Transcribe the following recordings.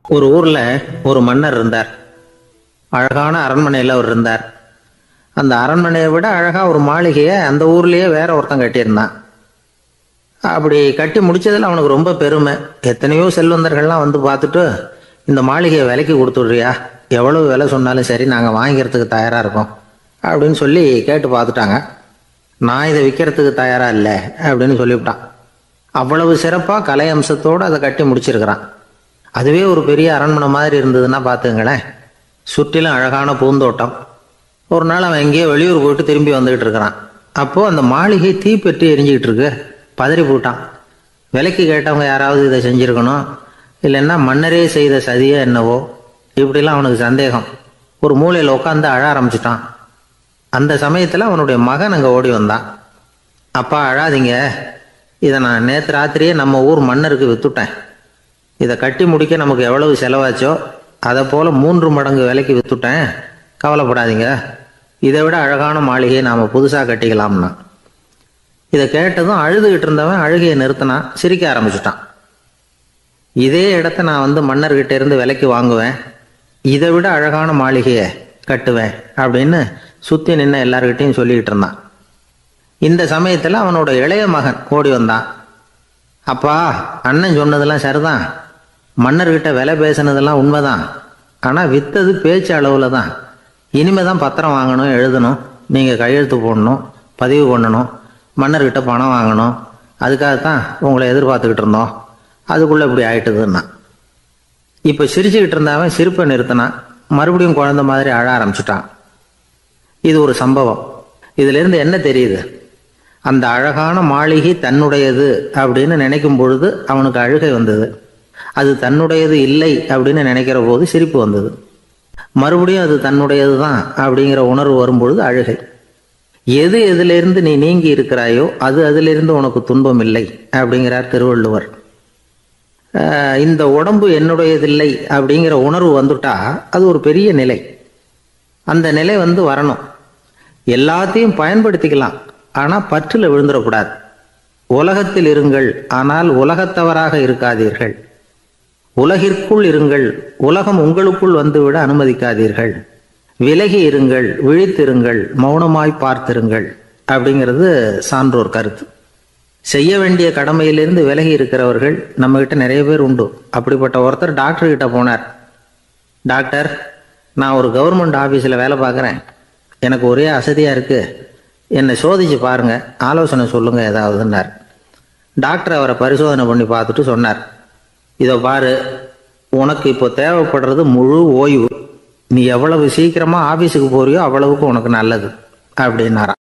ஒரு ஊர்ல ஒரு மன்னர் இருந்தார். அழகான அரண்மனையில் அவர் இருந்தார். அந்த அரண்மனையை விட அழகா ஒரு மாளிகையை அந்த ஊர்லயே வேற ஒருத்தன் கட்டியிருந்தான். அப்படி கட்டி முடிச்சதுல அவனுக்கு ரொம்ப பெருமை. எத்தனையோ செல்வந்தர்கள்லாம் வந்து பார்த்துட்டு, இந்த மாளிகையை விலைக்கு கொடுத்துடுறியா, எவ்வளவு விலை சொன்னாலும் சரி நாங்கள் வாங்கிக்கிறதுக்கு தயாரா இருக்கோம் அப்படின்னு சொல்லி கேட்டு பார்த்துட்டாங்க. நான் இதை விற்கிறதுக்கு தயாரா இல்லை அப்படின்னு சொல்லிவிட்டான். அவ்வளவு சிறப்பா கலை அம்சத்தோடு அதை கட்டி முடிச்சிருக்கிறான். அதுவே ஒரு பெரிய அரண்மனை மாதிரி இருந்ததுன்னா பார்த்துங்களேன். சுற்றிலும் அழகான பூந்தோட்டம். ஒரு நாள் அவன் எங்கேயோ வெளியூர் போயிட்டு திரும்பி வந்துகிட்டு இருக்கிறான். அப்போ அந்த மாளிகை தீப்பெட்டி எரிஞ்சுக்கிட்டு இருக்கு. பதறி போட்டான். விலைக்கு கேட்டவங்க யாராவது இதை செஞ்சிருக்கணும், இல்லைன்னா மன்னரே செய்த சதியே என்னவோ, இப்படிலாம் அவனுக்கு சந்தேகம். ஒரு மூலையில் உட்காந்து அழ ஆரம்பிச்சிட்டான். அந்த சமயத்தில் அவனுடைய மகன் அங்கே ஓடி வந்தான். அப்பா அழாதீங்க, இதை நான் நேற்று ராத்திரியே நம்ம ஊர் மன்னருக்கு வித்துட்டேன். இதை கட்டி முடிக்க நமக்கு எவ்வளவு செலவாச்சோ அதை போல 3 மடங்கு விலைக்கு வித்துட்டேன். கவலைப்படாதீங்க, இதை விட அழகான மாளிகையை நாம் புதுசாக கட்டிக்கலாம்னா. இதை கேட்டதும் அழுதுகிட்டு இருந்தவன் அழுகையை நிறுத்தினான். சிரிக்க ஆரம்பிச்சிட்டான். இதே இடத்த நான் வந்து மன்னர்கிட்ட இருந்து விலைக்கு வாங்குவேன், இதை விட அழகான மாளிகையை கட்டுவேன் அப்படின்னு சுற்றி நின்று எல்லார்கிட்டையும் சொல்லிக்கிட்டு இருந்தான். இந்த சமயத்தில் அவனோட இளைய மகன் ஓடி வந்தான். அப்பா, அண்ணன் சொன்னதெல்லாம் சரிதான், மன்னர்கிட்ட விலை பேசினதெல்லாம் உண்மைதான். ஆனால் வித்தது பேச்சு அளவில் தான். இனிமே தான் பத்திரம் வாங்கணும், எழுதணும், நீங்கள் கையெழுத்து போடணும், பதிவு பண்ணணும், மன்னர்கிட்ட பணம் வாங்கணும். அதுக்காகத்தான் உங்களை எதிர்பார்த்துக்கிட்டு இருந்தோம். அதுக்குள்ளே இப்படி ஆயிட்டுதுன்னா. இப்போ சிரிச்சுக்கிட்டு இருந்தவன் சிரிப்பை நிறுத்தினான். மறுபடியும் குழந்தை மாதிரி அழ ஆரம்பிச்சிட்டான். இது ஒரு சம்பவம். இதிலிருந்து என்ன தெரியுது? அந்த அழகான மாளிகை தன்னுடையது அப்படின்னு நினைக்கும் பொழுது அவனுக்கு அழுகை வந்தது. அது தன்னுடையது இல்லை அப்படின்னு நினைக்கிற போது சிரிப்பு வந்தது. மறுபடியும் அது தன்னுடையது தான் அப்படிங்கிற உணர்வு வரும்பொழுது அழுகை. எது எதிலிருந்து நீ நீங்கி இருக்கிறாயோ அது அதிலிருந்து உனக்கு துன்பம் இல்லை அப்படிங்கிறார் திருவள்ளுவர். இந்த உடம்பு என்னுடையதில்லை அப்படிங்கிற உணர்வு வந்துட்டா அது ஒரு பெரிய நிலை. அந்த நிலை வந்து வரணும். எல்லாத்தையும் பயன்படுத்திக்கலாம், ஆனால் பற்றில் விழுந்துடக்கூடாது. உலகத்தில் இருங்கள், ஆனால் உலகத்தவராக இருக்காதீர்கள். உலகிற்குள் இருங்கள், உலகம் உங்களுக்குள் வந்துவிட அனுமதிக்காதீர்கள். விலகி இருங்கள், விழித்திருங்கள், மௌனமாய் பார்த்திருங்கள் அப்படிங்கிறது சான்றோர் கருத்து. செய்ய வேண்டிய கடமையிலிருந்து விலகி இருக்கிறவர்கள் நம்மகிட்ட நிறைய பேர் உண்டு. அப்படிப்பட்ட ஒருத்தர் டாக்டர் கிட்ட போனார். டாக்டர், நான் ஒரு கவர்மெண்ட் ஆஃபீஸில் வேலை பார்க்குறேன், எனக்கு ஒரே அசதியாக இருக்குது, என்னை சோதிச்சு பாருங்க, ஆலோசனை சொல்லுங்க ஏதாவதுன்னார். டாக்டர் அவரை பரிசோதனை பண்ணி பார்த்துட்டு சொன்னார், இதோ பாரு, உனக்கு இப்போ தேவைப்படுறது முழு ஓய்வு. நீ எவ்வளவு சீக்கிரமா ஆபீஸுக்கு போறியோ அவ்வளவுக்கு உனக்கு நல்லது அப்படின்னாராம்.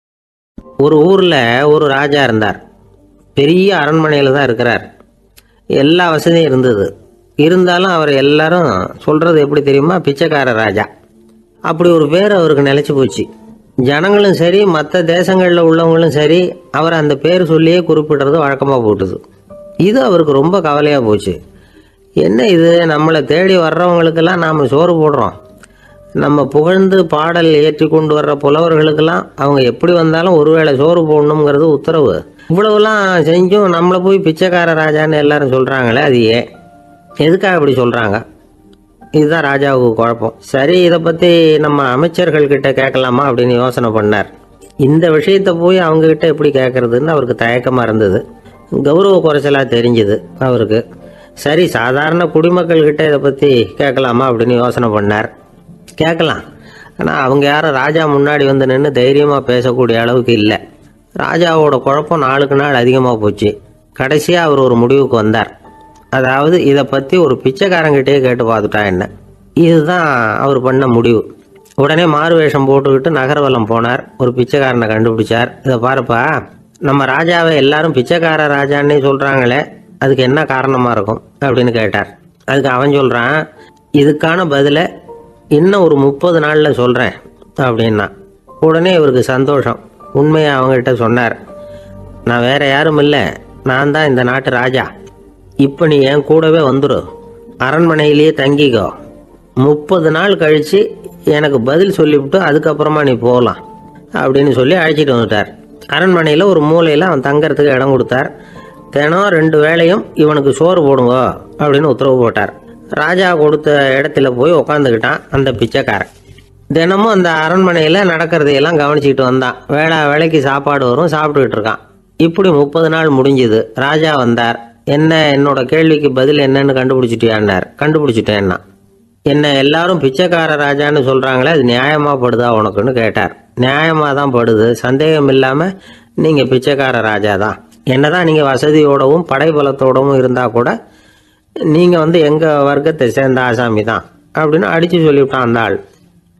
ஒரு ஊர்ல ஒரு ராஜா இருந்தார். பெரிய அரண்மனையில தான் இருக்கிறார். எல்லா வசதியும் இருந்தது. இருந்தாலும் அவர் எல்லாரும் சொல்றது எப்படி தெரியுமா? பிச்சைக்கார ராஜா. அப்படி ஒரு பேர் அவருக்கு நிலைச்சு போச்சு. ஜனங்களும் சரி, மற்ற தேசங்களில் உள்ளவங்களும் சரி, அவர் அந்த பேர் சொல்லியே குறிப்பிடுறது வழக்கமாக போட்டுது. இது அவருக்கு ரொம்ப கவலையாக போச்சு. என்ன இது, நம்மளை தேடி வர்றவங்களுக்கெல்லாம் நாம் சோறு போடுறோம், நம்ம புகழ்ந்து பாடல் ஏற்றி கொண்டு வர்ற புலவர்களுக்கெல்லாம் அவங்க எப்படி வந்தாலும் ஒருவேளை சோறு போடணுங்கிறது உத்தரவு. இவ்வளவுலாம் செஞ்சும் நம்மளை போய் பிச்சைக்கார ராஜான்னு எல்லாரும் சொல்கிறாங்களே, அது ஏன், எதுக்காக அப்படி சொல்கிறாங்க? இதுதான் ராஜாவுக்கு குழப்பம். சரி, இதை பற்றி நம்ம அமைச்சர்கள்கிட்ட கேட்கலாமா அப்படின்னு யோசனை பண்ணார். இந்த விஷயத்தை போய் அவங்கக்கிட்ட எப்படி கேட்கறதுன்னு அவருக்கு தயக்கமாக இருந்தது. கௌரவ குறைச்சலாக தெரிஞ்சுது அவருக்கு. சரி, சாதாரண குடிமக்கள்கிட்ட இதை பற்றி கேட்கலாமா அப்படின்னு யோசனை பண்ணார். கேட்கலாம், ஆனால் அவங்க யாரும் ராஜா முன்னாடி வந்து நின்று தைரியமாக பேசக்கூடிய அளவுக்கு இல்லை. ராஜாவோட குழப்பம் நாளுக்கு நாள் அதிகமாக போச்சு. கடைசியாக அவர் ஒரு முடிவுக்கு வந்தார். அதாவது இதை பற்றி ஒரு பிச்சைக்காரங்கிட்டே கேட்டு பார்த்துட்டா என்ன. இதுதான் அவர் பண்ண முடிவு. உடனே மாறு வேஷம் போட்டுக்கிட்டு நகர்வலம் போனார். ஒரு பிச்சைக்காரனை கண்டுபிடிச்சார். இதை பாருப்பா, நம்ம ராஜாவை எல்லாரும் பிச்சைக்கார ராஜான்னே சொல்கிறாங்களே, அதுக்கு என்ன காரணமாக இருக்கும் அப்படின்னு கேட்டார். அதுக்கு அவன் சொல்கிறான், இதுக்கான பதிலை இன்னும் ஒரு 30 நாளில் சொல்கிறேன் அப்படின்னா. உடனே இவருக்கு சந்தோஷம். உண்மையை அவங்ககிட்ட சொன்னார். நான் வேற யாரும் இல்லை, நான் தான் இந்த நாட்டு ராஜா. இப்போ நீ என் கூடவே வந்துடு, அரண்மனையிலேயே தங்கிக்கோ. 30 நாள் கழித்து எனக்கு பதில் சொல்லிவிட்டு அதுக்கப்புறமா நீ போகலாம் அப்படின்னு சொல்லி அழைச்சிட்டு வந்துட்டார். அரண்மனையில் ஒரு மூலையில் அவன் தங்கறதுக்கு இடம் கொடுத்தார். தினம் 2 வேளையும் இவனுக்கு சோறு போடுங்க அப்படின்னு உத்தரவு போட்டார். ராஜா கொடுத்த இடத்துல போய் உக்காந்துக்கிட்டான் அந்த பிச்சைக்காரன். தினமும் அந்த அரண்மனையில் நடக்கிறதையெல்லாம் கவனிச்சுக்கிட்டு வந்தான். வேலைக்கு சாப்பாடு வரும், சாப்பிட்டுக்கிட்டு இருக்கான். இப்படி 30 நாள் முடிஞ்சுது. ராஜா வந்தார். என்ன, என்னோட கேள்விக்கு பதில் என்னன்னு கண்டுபிடிச்சிட்டியான்னார். கண்டுபிடிச்சிட்டேன்னா. என்ன எல்லாரும் பிச்சைக்கார ராஜான்னு சொல்கிறாங்களே, அது நியாயமாக படுதா உனக்குன்னு கேட்டார். நியாயமாக தான் படுது, சந்தேகம் இல்லாமல் நீங்கள் பிச்சைக்கார ராஜா தான். என்னதான் நீங்கள் வசதியோடவும் படைபலத்தோடவும் இருந்தால் கூட நீங்கள் எங்கள் வர்க்கத்தை சேர்ந்த ஆசாமி தான் அப்படின்னு அடித்து சொல்லிவிட்டான் அந்த ஆள்.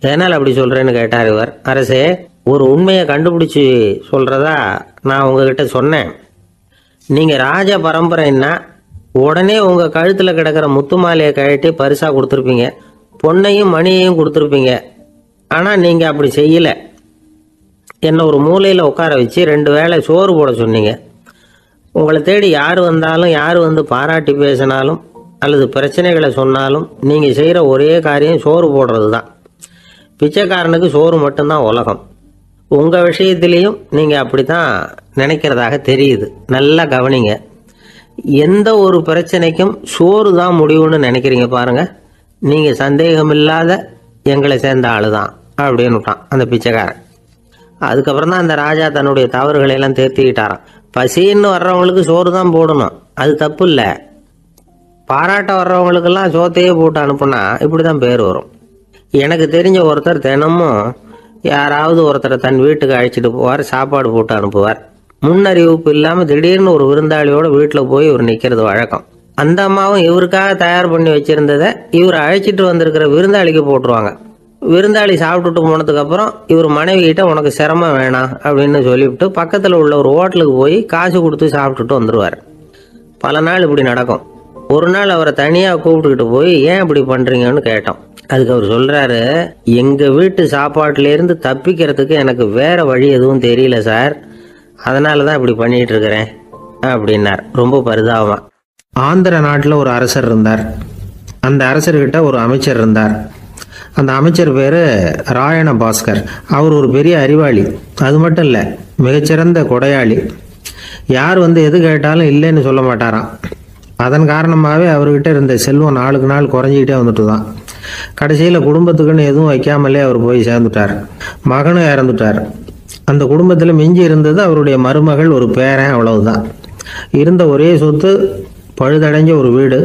எதனால் அப்படி சொல்கிறேன்னு கேட்டார் இவர். அரசே, ஒரு உண்மையை கண்டுபிடிச்சி சொல்கிறதா நான் உங்ககிட்ட சொன்னேன். நீங்கள் ராஜ பரம்பரைன்னா உடனே உங்கள் கழுத்தில் கிடக்கிற முத்து மாலையை கழட்டி பரிசாக கொடுத்துருப்பீங்க, பொண்ணையும் மணியையும் கொடுத்துருப்பீங்க. ஆனால் நீங்கள் அப்படி செய்யலை. என்னை ஒரு மூலையில் உட்கார வச்சு 2 வேளை சோறு போட சொன்னீங்க. உங்களை தேடி யார் வந்தாலும், யார் பாராட்டி பேசினாலும் அல்லது பிரச்சனைகளை சொன்னாலும் நீங்கள் செய்கிற ஒரே காரியம் சோறு போடுறது தான். பிச்சைக்காரனுக்கு சோறு மட்டும்தான் உலகம். உங்கள் விஷயத்திலையும் நீங்கள் அப்படி தான் நினைக்கிறதாக தெரியுது. நல்லா கவனிங்க. எந்த ஒரு பிரச்சனைக்கும் சோறு தான் முடிவுன்னு நினைக்கிறீங்க பாருங்கள். நீங்கள் சந்தேகமில்லாத எங்களை சேர்ந்த ஆளு தான் அப்படின்னு விட்டான் அந்த பிச்சைக்காரன். அதுக்கப்புறம் தான் அந்த ராஜா தன்னுடைய தவறுகளை எல்லாம் தேர்த்திக்கிட்டாராம். பசின்னு வர்றவங்களுக்கு சோறு தான் போடணும், அது தப்பு இல்லை. பாராட்ட வர்றவங்களுக்கெல்லாம் சோத்தையே போட்டு அனுப்புனா இப்படி தான் பேர் வரும். எனக்கு தெரிஞ்ச ஒருத்தர் தினமும் யாராவது ஒருத்தரை தன் வீட்டுக்கு அழைச்சிட்டு போவார், சாப்பாடு போட்டு அனுப்புவார். முன்னறிவிப்பு இல்லாமல் திடீர்னு ஒரு விருந்தாளியோட வீட்டில் போய் இவர் நிற்கிறது வழக்கம். அந்த அம்மாவும் இவருக்காக தயார் பண்ணி வச்சிருந்ததை இவர் அழைச்சிட்டு வந்திருக்கிற விருந்தாளிக்கு போட்டுருவாங்க. விருந்தாளி சாப்பிட்டுட்டு போனதுக்கப்புறம் இவர் மனைவி கிட்ட உனக்கு சிரமம் வேணாம் அப்படின்னு சொல்லிவிட்டு பக்கத்தில் உள்ள ஒரு ஹோட்டலுக்கு போய் காசு கொடுத்து சாப்பிட்டுட்டு வந்துடுவார். பல நாள் இப்படி நடக்கும். ஒரு நாள் அவரை தனியாக கூப்பிட்டுக்கிட்டு போய் ஏன் இப்படி பண்ணுறீங்கன்னு கேட்டோம். அதுக்கு அவர் சொல்கிறாரு, எங்கள் வீட்டு சாப்பாட்டிலேருந்து தப்பிக்கிறதுக்கு எனக்கு வேறு வழி எதுவும் தெரியல சார், அதனால தான் இப்படி பண்ணிகிட்டு இருக்கிறேன் அப்படின்னார் ரொம்ப பரிதாபமாக. ஆந்திர நாட்டில் ஒரு அரசர் இருந்தார். அந்த அரசர்கிட்ட ஒரு அமைச்சர் இருந்தார். அந்த அமைச்சர் பேர் ராயண பாஸ்கர். அவர் ஒரு பெரிய அறிவாளி. அது மட்டும் இல்லை, மிகச்சிறந்த கொடையாளி. யார் எது கேட்டாலும் இல்லைன்னு சொல்ல மாட்டாராம். அதன் காரணமாகவே அவர்கிட்ட இருந்த செல்வம் நாளுக்கு நாள் குறைஞ்சிக்கிட்டே வந்துட்டு தான். கடைசியில் குடும்பத்துக்குன்னு எதுவும் வைக்காமலே அவர் போய் சேர்ந்துட்டார். மகனும் இறந்துட்டார். அந்த குடும்பத்தில் மிஞ்சி இருந்தது அவருடைய மருமகள், ஒரு பேரன், அவ்வளவுதான். இருந்த ஒரே சொத்து பழுதடைஞ்ச ஒரு வீடு.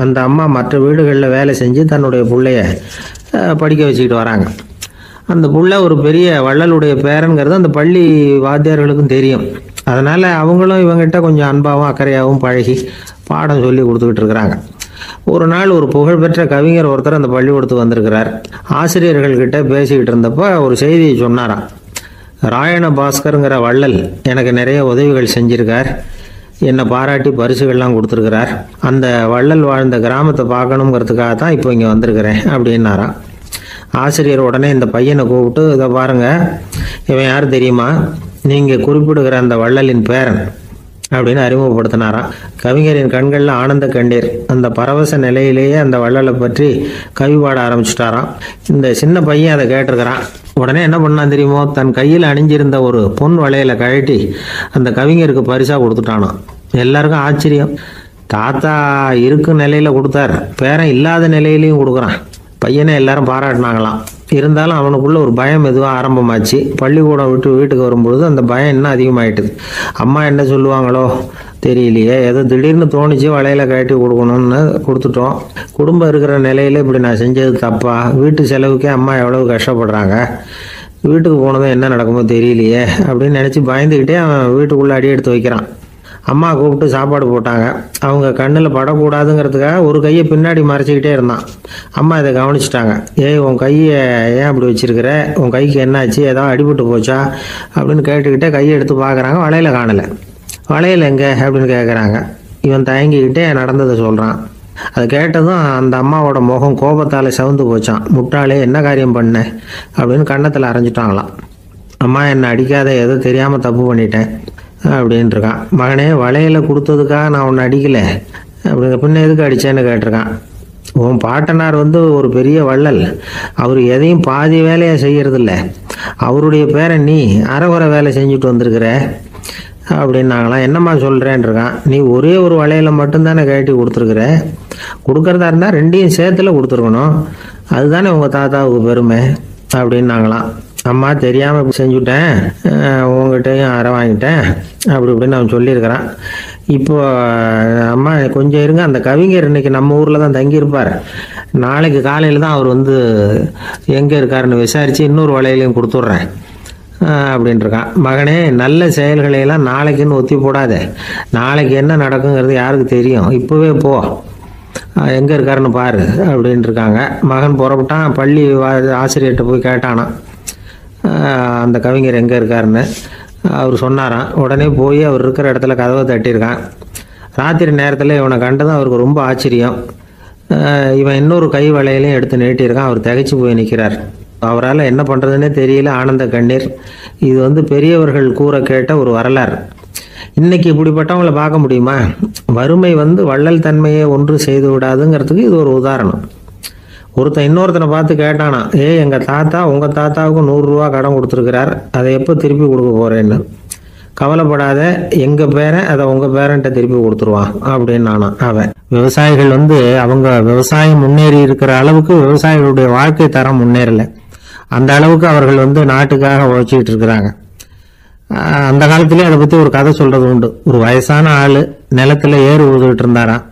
அந்த அம்மா மற்ற வீடுகளில் வேலை செஞ்சு தன்னுடைய பிள்ளைய படிக்க வச்சுக்கிட்டு வராங்க. அந்த புள்ள ஒரு பெரிய வள்ளலுடைய பேரன்கிறது அந்த பள்ளி வாத்தியார்களுக்கும் தெரியும். அதனால் அவங்களும் இவங்ககிட்ட கொஞ்சம் அன்பாகவும் அக்கறையாகவும் பழகி பாடம் சொல்லி கொடுத்துக்கிட்டு இருக்கிறாங்க. ஒரு நாள் ஒரு புகழ்பெற்ற கவிஞர் ஒருத்தர் அந்த பள்ளிக்கூடத்துக்கு வந்திருக்கிறார். ஆசிரியர்கள்கிட்ட பேசிக்கிட்டு இருந்தப்போ ஒரு செய்தியை சொன்னாராம். ராயண பாஸ்கருங்கிற வள்ளல் எனக்கு நிறைய உதவிகள் செஞ்சிருக்கார், என்னை பாராட்டி பரிசுகள்லாம் கொடுத்துருக்கிறார். அந்த வள்ளல் வாழ்ந்த கிராமத்தை பார்க்கணுங்கிறதுக்காக தான் இப்போ இங்கே வந்திருக்கிறேன் அப்படின்னாராம். ஆசிரியர் உடனே இந்த பையனை கூப்பிட்டு, இதை பாருங்க, இவன் யார் தெரியுமா, நீங்கள் குறிப்பிடுகிற அந்த வள்ளலின் பேரன் அப்படின்னு அறிமுகப்படுத்தினாராம். கவிஞரின் கண்களில் ஆனந்த கண்ணீர். அந்த பரவச நிலையிலேயே அந்த வள்ளலை பற்றி கவி பாட ஆரம்பிச்சிட்டாராம். இந்த சின்ன பையன் அதை கேட்டிருக்கிறான். உடனே என்ன பண்ணான் தெரியுமோ, தன் கையில் அணிஞ்சிருந்த ஒரு பொன் வளையலை கழட்டி அந்த கவிஞருக்கு பரிசாக கொடுத்துட்டானான். எல்லாருக்கும் ஆச்சரியம். தாத்தா இருக்கும் நிலையில் கொடுத்தார், பேரன் இல்லாத நிலையிலையும் கொடுக்குறான். பையனை எல்லாரும் பாராட்டினாங்களாம். இருந்தாலும் அவனுக்குள்ள ஒரு பயம் எதுவும் ஆரம்பமாச்சு. பள்ளிக்கூடம் விட்டு வீட்டுக்கு வரும்பொழுது அந்த பயம் இன்னும் அதிகமாயிட்டுது. அம்மா என்ன சொல்லுவாங்களோ தெரியலையே, ஏதோ திடீர்னு தோணிச்சு வளையல கட்டி கொடுக்கணும்னு கொடுத்துட்டோம். குடும்பம் இருக்கிற நிலையில இப்படி நான் செஞ்சது தப்பா, வீட்டு செலவுக்கே அம்மா எவ்வளவு கஷ்டப்படுறாங்க, வீட்டுக்கு போனதும் என்ன நடக்குமோ தெரியலையே அப்படின்னு நினச்சி பயந்துக்கிட்டே அவன் வீட்டுக்குள்ளே அடி எடுத்து வைக்கிறான். அம்மா கூப்பிட்டு சாப்பாடு போட்டாங்க. அவங்க கண்ணில் படக்கூடாதுங்கிறதுக்காக ஒரு கையை பின்னாடி மறைச்சிக்கிட்டே இருந்தான். அம்மா இதை கவனிச்சிட்டாங்க. உன் கையை ஏன் அப்படி வச்சிருக்கிற, உன் கைக்கு என்னாச்சு, ஏதாவது அடிபட்டு போச்சா அப்படின்னு கேட்டுக்கிட்டே கையை எடுத்து பார்க்குறாங்க. வளையல காணலை. வளையல் எங்கே அப்படின்னு கேட்குறாங்க. இவன் தயங்கிக்கிட்டே நடந்ததை சொல்கிறான். அதை கேட்டதும் அந்த அம்மாவோட முகம் கோபத்தால் சவுந்து போச்சான். முட்டாளே, என்ன காரியம் பண்ண அப்படின்னு கன்னத்தில் அரைஞ்சிட்டாங்களாம். அம்மா என்னை அடிக்காத, ஏதோ தெரியாமல் தப்பு பண்ணிட்டேன் அப்படின்ட்டு இருக்கான். மகனே, வளையல கொடுத்ததுக்காக நான் உன்னை அடிக்கலை, அப்படிங்க பின்ன எதுக்கு அடித்தேன்னு கேட்டிருக்கான். உன் பாட்டனார் ஒரு பெரிய வள்ளல், அவர் எதையும் பாதி வேலையை செய்யறதில்ல, அவருடைய பேரை நீ அரைகுறை வேலை செஞ்சுட்டு வந்திருக்கிற அப்படின்னாங்களாம். என்னம்மா சொல்கிறேன் இருக்கான். நீ ஒரே ஒரு வளையலை மட்டும்தானே கட்டி கொடுத்துருக்குற, கொடுக்கறதா இருந்தால் ரெண்டையும் சேர்த்துல கொடுத்துருக்கணும், அதுதானே உங்கள் தாத்தாவுக்கு பெருமை அப்படின்னாங்களாம். அம்மா தெரியாமல் இப்படி செஞ்சுட்டேன், உங்ககிட்டையும் அரை வாங்கிட்டேன் அப்படி இப்படின்னு அவன் சொல்லியிருக்கிறான். இப்போ அம்மா கொஞ்சம் இருங்க, அந்த கவிஞர் இன்னைக்கு நம்ம ஊரில் தான் தங்கியிருப்பார், நாளைக்கு காலையில் தான் அவர் வந்து எங்கே இருக்காருன்னு விசாரித்து இன்னொரு வலையிலையும் கொடுத்துட்றேன் அப்படின்ட்டுருக்கான். மகனே, நல்ல செயல்களையெல்லாம் நாளைக்குன்னு ஒத்தி போடாத, நாளைக்கு என்ன நடக்குங்கிறது யாருக்கு தெரியும், இப்போவே போ, எங்கே இருக்காருன்னு பாரு அப்படின்ட்டு இருக்காங்க. மகன் புறப்பட்டான், பள்ளி ஆசிரியர்கிட்ட போய் கேட்டானா அந்த கவிஞர் எங்கே இருக்காருன்னு. அவர் சொன்னாராம். உடனே போய் அவர் இருக்கிற இடத்துல கதவை தட்டியிருக்கான். ராத்திரி நேரத்தில் இவனை கண்டதும் அவருக்கு ரொம்ப ஆச்சரியம். இவன் இன்னொரு கை வளையலையும் எடுத்து நீட்டியிருக்கான். அவர் திகைச்சு போய் நிற்கிறார். அவரால் என்ன பண்ணுறதுன்னே தெரியல, ஆனந்த கண்ணீர். இது வந்து பெரியவர்கள் கூற கேட்ட ஒரு வரலாறு. இன்னைக்கு இப்படிப்பட்டவங்களை பார்க்க முடியுமா? வறுமை வந்து வள்ளல் தன்மையை ஒன்று செய்து விடாதுங்கிறதுக்கு இது ஒரு உதாரணம். ஒருத்தன் இன்னொருத்தனை பார்த்து கேட்டானா, எங்கள் தாத்தா உங்கள் தாத்தாவுக்கு 100 ரூபா கடன் கொடுத்துருக்கிறார், அதை எப்போ திருப்பி கொடுக்க போகிறேன்னு. கவலைப்படாத, எங்கள் பேரன் அதை உங்கள் பேரன்ட்ட திருப்பி கொடுத்துருவான் அப்படின்னு நானான் அவன். விவசாயிகள் வந்து அவங்க விவசாயம் முன்னேறி இருக்கிற அளவுக்கு விவசாயிகளுடைய வாழ்க்கை தரம் முன்னேறலை. அந்த அளவுக்கு அவர்கள் வந்து நாட்டுக்காக உழைச்சிக்கிட்டு இருக்கிறாங்க. அந்த காலத்திலேயே அதை பற்றி ஒரு கதை சொல்கிறது உண்டு. ஒரு வயசான ஆள் நிலத்தில் ஏறு உழுதுகிட்டு இருந்தாராம்.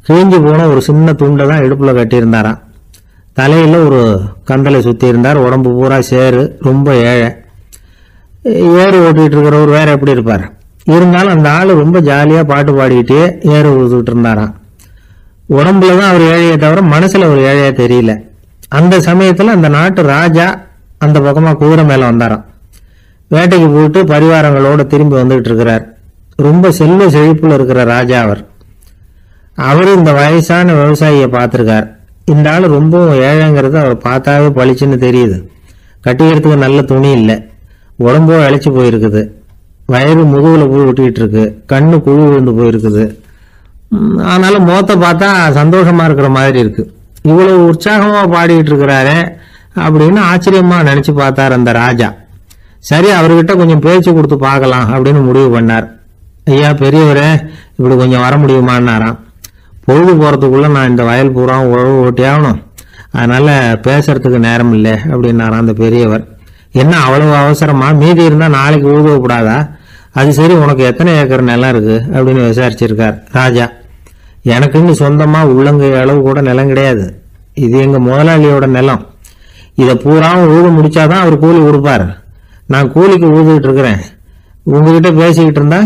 கிழிஞ்சு போன ஒரு சின்ன துண்டை தான் இடுப்பில் கட்டியிருந்தாராம். தலையில் ஒரு கந்தலை சுற்றி இருந்தார். உடம்பு பூரா சேரு, ரொம்ப ஏழை. ஏறு ஓட்டிகிட்டு இருக்கிறவர் வேற எப்படி இருப்பார்? இருந்தாலும் அந்த ஆள் ரொம்ப ஜாலியாக பாட்டு பாடிக்கிட்டே ஏறு உழுதுகிட்டு இருந்தாராம். உடம்புல தான் அவர் ஏழையை தவிர மனசில் ஒரு ஏழையா தெரியல. அந்த சமயத்தில் அந்த நாட்டு ராஜா அந்த பக்கமாக குதிரை மேலே வந்தாராம். வேட்டைக்கு போயிட்டு பரிவாரங்களோட திரும்பி வந்துகிட்டு இருக்கிறார். ரொம்ப செல்வ செழிப்புல இருக்கிற ராஜா அவர் இந்த வயசான விவசாயியை பார்த்துருக்கார். இந்த ஆள் ரொம்பவும் ஏழைங்கிறது அவர் பார்த்தாவே பளிச்சுன்னு தெரியுது. கட்டிக்கிறதுக்கு நல்ல துணி இல்லை, உடம்போ இழைச்சி போயிருக்குது, வயிறு முதுகில் போய் விட்டுக்கிட்டு இருக்கு, கண்ணு குழி விழுந்து போயிருக்குது. ஆனாலும் முகத்தை பார்த்தா சந்தோஷமா இருக்கிற மாதிரி இருக்கு. இவ்வளவு உற்சாகமா பாடிக்கிட்டு இருக்கிறாரே அப்படின்னு ஆச்சரியமா நினைச்சு பார்த்தார் அந்த ராஜா. சரி, அவர்கிட்ட கொஞ்சம் பேச்சு கொடுத்து பார்க்கலாம் அப்படின்னு முடிவு பண்ணார். ஐயா பெரியவரே, இப்படி கொஞ்சம் வர முடியுமான்னாராம். பொழுது போகிறதுக்குள்ள நான் இந்த வயல் பூரா உழவு ஓட்டி ஆகணும், அதனால பேசுறதுக்கு நேரம் இல்லை அப்படின்னாராம் அந்த பெரியவர். என்ன அவ்வளவு அவசரமா? மீதி இருந்தால் நாளைக்கு உழுவக்கூடாதா? அது சரி, உனக்கு எத்தனை ஏக்கர் நிலம் இருக்கு அப்படின்னு விசாரிச்சிருக்கார் ராஜா. எனக்குன்னு சொந்தமா உள்ளங்கை அளவு கூட நிலம் கிடையாது, இது எங்க முதலாளியோட நிலம். இதை பூராவும் உழுது முடிச்சாதான் அவர் கூலி கொடுப்பார். நான் கூலிக்கு உழுதுகிட்டு இருக்கிறேன், உங்ககிட்ட பேசிக்கிட்டு இருந்தா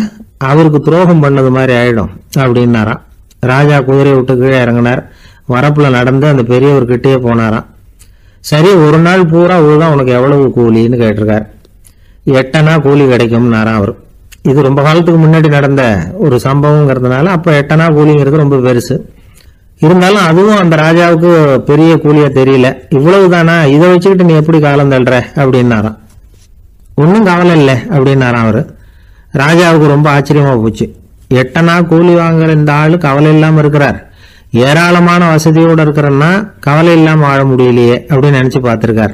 அவருக்கு துரோகம் பண்ணது மாதிரி ஆயிடும் அப்படின்னாராம். ராஜா குதிரையை விட்டு கீழே இறங்கினார். வரப்புல நடந்து அந்த பெரியவர்கிட்டயே போனாராம். சரி, ஒரு நாள் பூரா உழுதான் உனக்கு எவ்வளவு கூலின்னு கேட்டிருக்கார். 8 அணா கூலி கிடைக்கும்னாராம் அவர். இது ரொம்ப காலத்துக்கு முன்னாடி நடந்த ஒரு சம்பவங்கிறதுனால அப்ப 8 அணா கூலிங்கிறது ரொம்ப பெருசு. இருந்தாலும் அதுவும் அந்த ராஜாவுக்கு பெரிய கூலியா தெரியல. இவ்வளவுதானா, இதை வச்சுக்கிட்டு நீ எப்படி காலம் தள்ளுற அப்படின்னாராம். ஒன்றும் கவலை இல்லை அப்படின்னாராம் அவரு. ராஜாவுக்கு ரொம்ப ஆச்சரியமா போச்சு. 8 அணா கூலி வாங்குற இந்த ஆளு கவலை இல்லாம இருக்கிறார், ஏராளமான வசதியோட இருக்கிறன்னா கவலை இல்லாம வாழ முடியலையே அப்படின்னு நினைச்சு பார்த்திருக்கார்.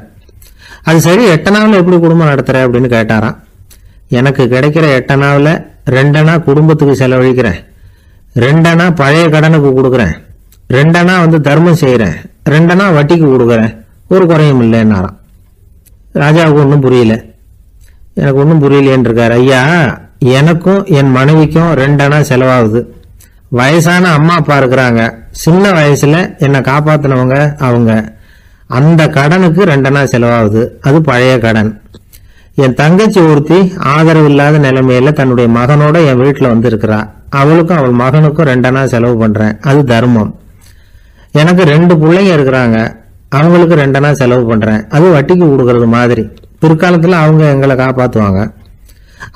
அது சரி, 8 அணாவில் எப்படி குடும்பம் நடத்துற அப்படின்னு கேட்டாராம். எனக்கு கிடைக்கிற 8 அணாவில் 2 அணா குடும்பத்துக்கு செலவழிக்கிறேன், 2 அணா பழைய கடனுக்கு கொடுக்குறேன், 2 அணா வந்து தர்மம் செய்யறேன், 2 அணா வட்டிக்கு கொடுக்குறேன், ஒரு குறையும் இல்லைன்னாராம். ராஜாவுக்கு ஒன்றும் புரியல. எனக்கு ஒன்றும் புரியலேன்னு இருக்காரு. ஐயா, எனக்கும் என் மனைவிக்கும் 2 அணா செலவாகுது. வயசான அம்மா அப்பா இருக்கிறாங்க, சின்ன வயசுல என்னை காப்பாத்தினவங்க அவங்க. அந்த கடனுக்கு 2 அணா செலவாகுது, அது பழைய கடன். என் தங்கச்சி ஒருத்தி ஆதரவு இல்லாத நிலைமையில தன்னுடைய மகனோட என் வீட்டுல வந்து இருக்கிறா, அவளுக்கும் அவள் மகனுக்கும் 2 அணா செலவு பண்றேன், அது தர்மம். எனக்கு 2 பிள்ளைங்க இருக்கிறாங்க, அவங்களுக்கு 2 அணா செலவு பண்றேன், அது வட்டிக்கு கொடுக்கறது மாதிரி. பிற்காலத்துல அவங்க எங்களை காப்பாத்துவாங்க.